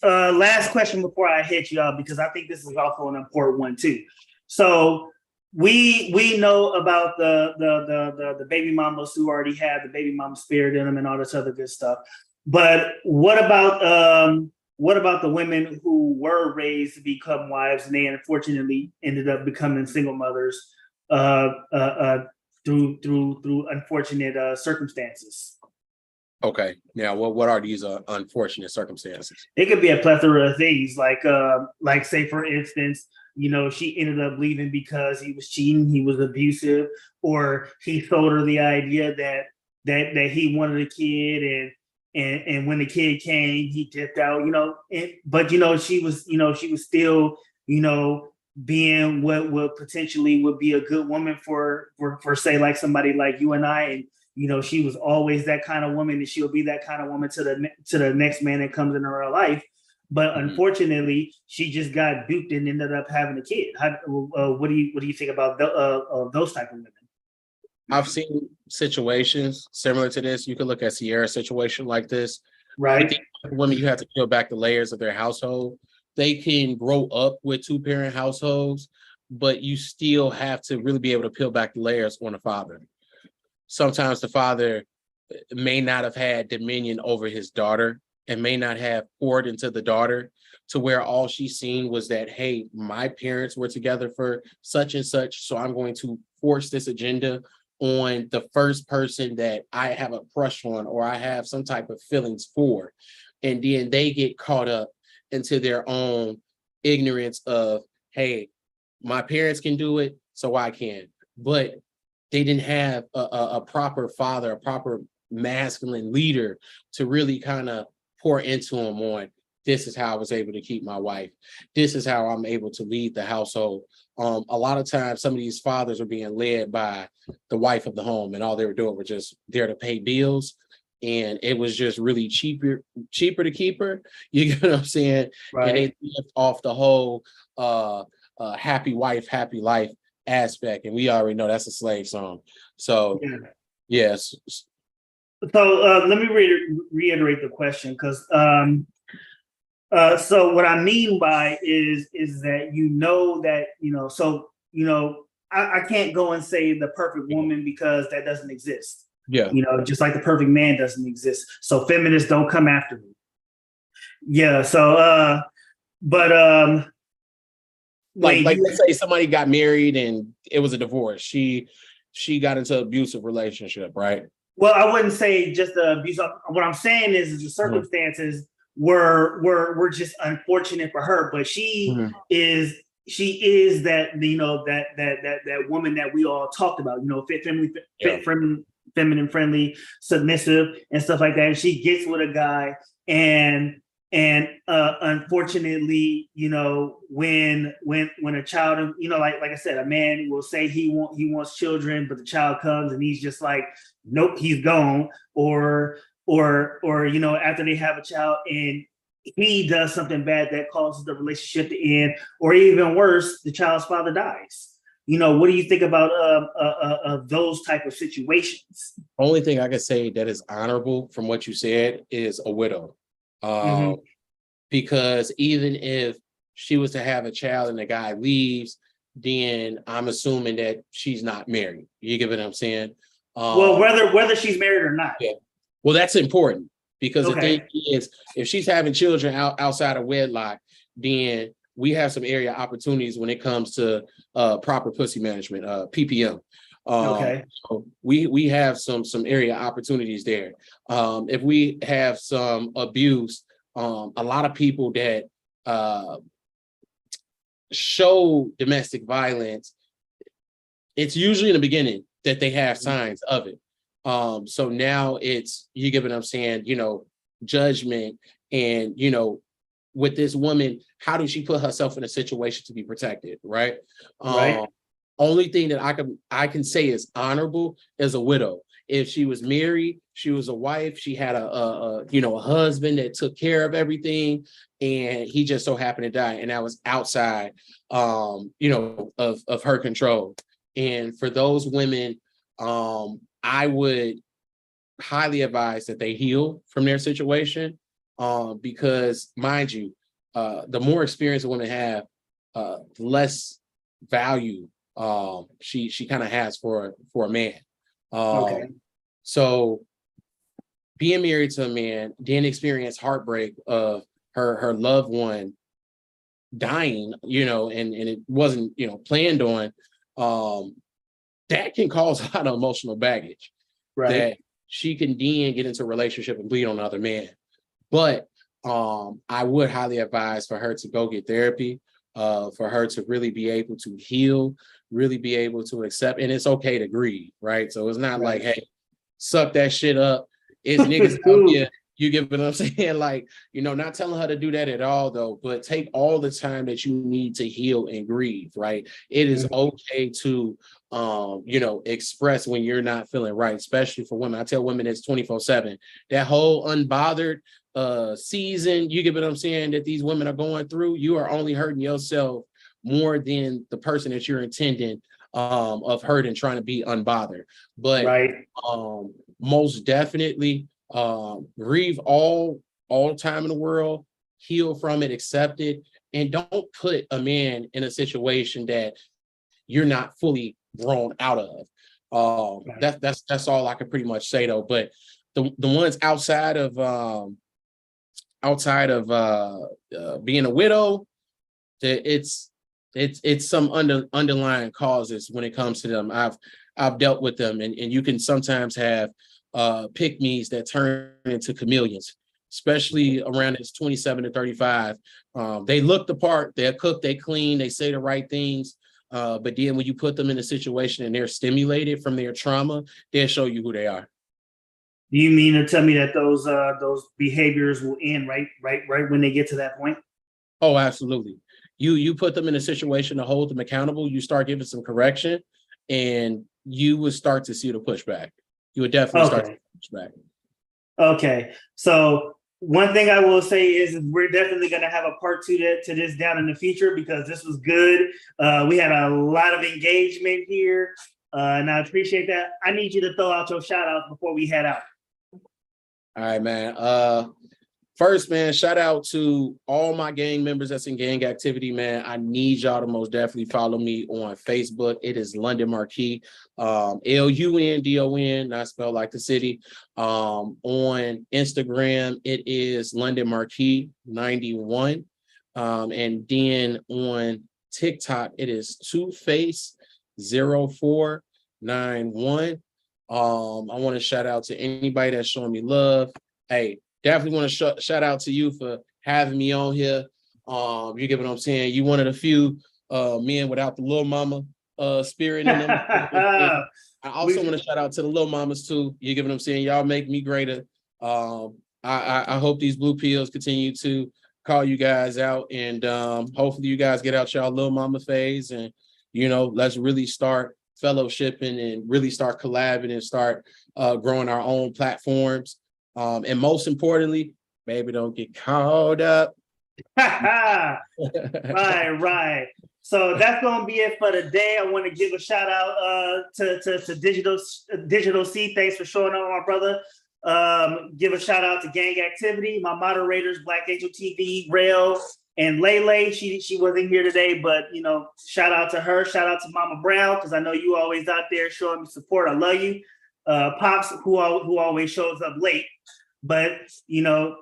S1: last question before I hit you up, because I think this is also an important one too. So we know about the baby mamas who already have the baby mama spirit in them and all this other good stuff. But what about what about the women who were raised to become wives and they unfortunately ended up becoming single mothers through unfortunate circumstances?
S2: Okay. Now, what are these unfortunate circumstances?
S1: It could be a plethora of things, like say for instance, she ended up leaving because he was cheating, he was abusive, or he told her the idea that he wanted a kid, and when the kid came, he dipped out, but she was still, being what potentially would be a good woman for say like somebody like you and I, and she was always that kind of woman, and she'll be that kind of woman to the next man that comes into her life. But unfortunately, she just got duped and ended up having a kid. What do you think about those type of women?
S2: I've seen situations similar to this. You could look at Sierra's situation like this.
S1: Right.
S2: With the women, you have to peel back the layers of their household. They can grow up with two-parent households, but you still have to really be able to peel back the layers on the father. Sometimes the father may not have had dominion over his daughter and may not have poured into the daughter to where all she's seen was that, hey, my parents were together for such and such, so I'm going to force this agenda on the first person that I have a crush on or I have some type of feelings for. And then they get caught up into their own ignorance of, hey, my parents can do it, so I can. But they didn't have a proper father, a proper masculine leader to really kind of pour into them on, this is how I was able to keep my wife. This is how I'm able to lead the household. A lot of times, some of these fathers are being led by the wife of the home, and all they were doing were just there to pay bills. And it was just really cheaper to keep her. You get what I'm saying?
S1: Right.
S2: And they left off the whole happy wife, happy life aspect. And we already know that's a slave song. So, yes.
S1: So let me reiterate the question, because so what I mean by is that I can't go and say the perfect woman because that doesn't exist.
S2: Yeah.
S1: Just like the perfect man doesn't exist. So feminists don't come after me. Yeah. So but
S2: like let's say somebody got married and it was a divorce. She got into an abusive relationship, right?
S1: Well, I wouldn't say just the abuse. What I'm saying is the circumstances were just unfortunate for her, but she is that that woman that we all talked about, feminine friendly, submissive, and stuff like that. And she gets with a guy, and unfortunately, when a child, like I said, a man will say he wants children, but the child comes and he's just like, nope, he's gone. Or after they have a child and he does something bad that causes the relationship to end, or even worse, the child's father dies. What do you think about those type of situations?
S2: Only thing I can say that is honorable from what you said is a widow. Because even if she was to have a child and the guy leaves, then I'm assuming that she's not married. You get what I'm saying?
S1: Well, whether she's married or not.
S2: Yeah. Well, that's important, because the thing is, if she's having children outside of wedlock, then we have some area opportunities when it comes to proper pussy management, PPM. So we have some area opportunities there. If we have some abuse, a lot of people that show domestic violence, it's usually in the beginning that they have signs of it. So now it's, you get what I'm saying, judgment, and, with this woman, how does she put herself in a situation to be protected, right? Only thing that I can say is honorable is a widow. If she was married, she was a wife, she had a husband that took care of everything, and he just so happened to die, and that was outside of her control. And for those women, I would highly advise that they heal from their situation, because, mind you, the more experience a woman have, the less value she kind of has for a man. So being married to a man, then experience heartbreak of her loved one dying, and it wasn't, planned on, that can cause a lot of emotional baggage that she can then get into a relationship and bleed on another man. But I would highly advise for her to go get therapy, for her to really be able to heal, really be able to accept, and it's okay to grieve, right? So it's not like, hey, suck that shit up. It's niggas out here. You get what I'm saying? Like, not telling her to do that at all, though, but take all the time that you need to heal and grieve, right? It is okay to, express when you're not feeling right, especially for women. I tell women it's 24/7. That whole unbothered season, you get what I'm saying, that these women are going through, you are only hurting yourself more than the person that you're intending of hurting, trying to be unbothered. But most definitely, grieve all time in the world, heal from it, accept it, and don't put a man in a situation that you're not fully grown out of. That's all I can pretty much say, though. But the ones outside of being a widow, it's some underlying causes when it comes to them. I've dealt with them, and you can sometimes have pick-me's that turn into chameleons, especially around this 27 to 35. They look the part, they're cooked, they clean, they say the right things. But then when you put them in a situation and they're stimulated from their trauma, they'll show you who they are.
S1: Do you mean to tell me that those behaviors will end right when they get to that point?
S2: Oh, absolutely. You put them in a situation to hold them accountable, you start giving some correction, and you would start to see the pushback. You would definitely start to push back.
S1: Okay. So one thing I will say is we're definitely going to have a part 2 to this down in the future, because this was good. We had a lot of engagement here, and I appreciate that. I need you to throw out your shout outs before we head out.
S2: All right, man. First, man, shout out to all my gang members that's in gang activity, man. I need y'all to most definitely follow me on Facebook. It is Lundon Marquis, Lundon, not spelled like the city. On Instagram, it is Lundon Marquis 91. And then on TikTok, it is Two-Face 0491. I want to shout out to anybody that's showing me love. Hey, definitely want to shout out to you for having me on here. You get what I'm saying? You one of the few men without the little mama spirit in them. I also want to shout out to the little mamas too. You get what I'm saying? Y'all make me greater. I hope these blue pills continue to call you guys out, and hopefully you guys get out y'all little mama phase, and let's really start fellowshipping and really start collabing and start growing our own platforms. And most importantly, baby, don't get caught up.
S1: Right. So that's gonna be it for the day. I want to give a shout out to Digital C. Thanks for showing up, my brother. Give a shout out to Gang Activity, my moderators, Black Angel TV, Rail, and Lele. She wasn't here today, but shout out to her. Shout out to Mama Brown, because I know you always out there showing me support. I love you. Pops, who always shows up late, but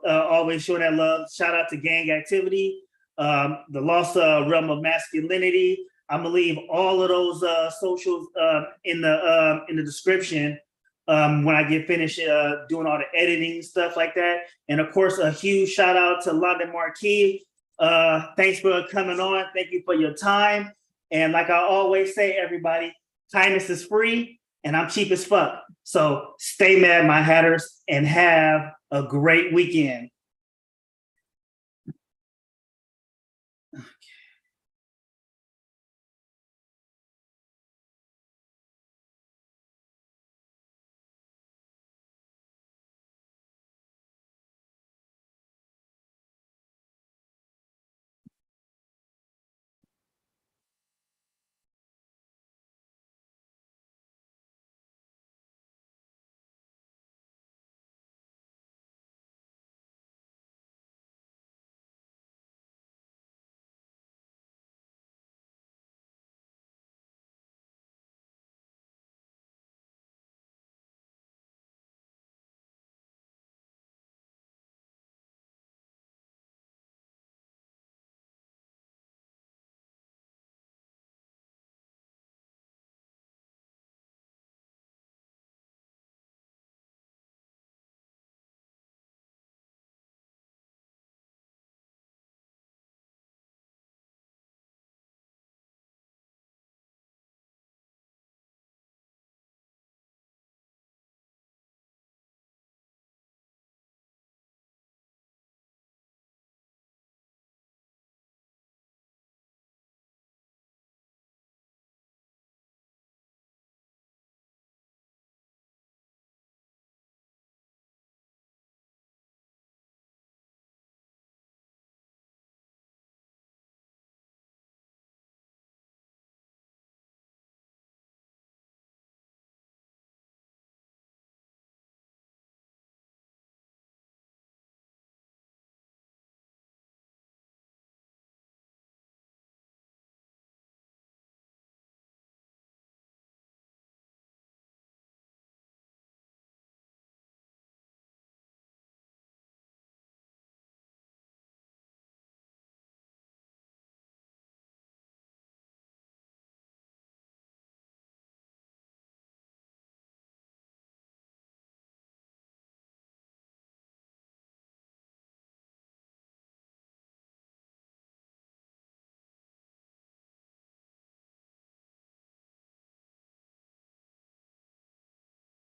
S1: always showing that love. Shout out to Gang Activity, the Lost Realm of Masculinity. I'm gonna leave all of those socials in the description when I get finished doing all the editing stuff like that. And of course, a huge shout out to Lundon Marquis. Thanks for coming on. Thank you for your time. And like I always say, everybody, kindness is free, and I'm cheap as fuck. So stay mad, my hatters, and have a great weekend. Okay.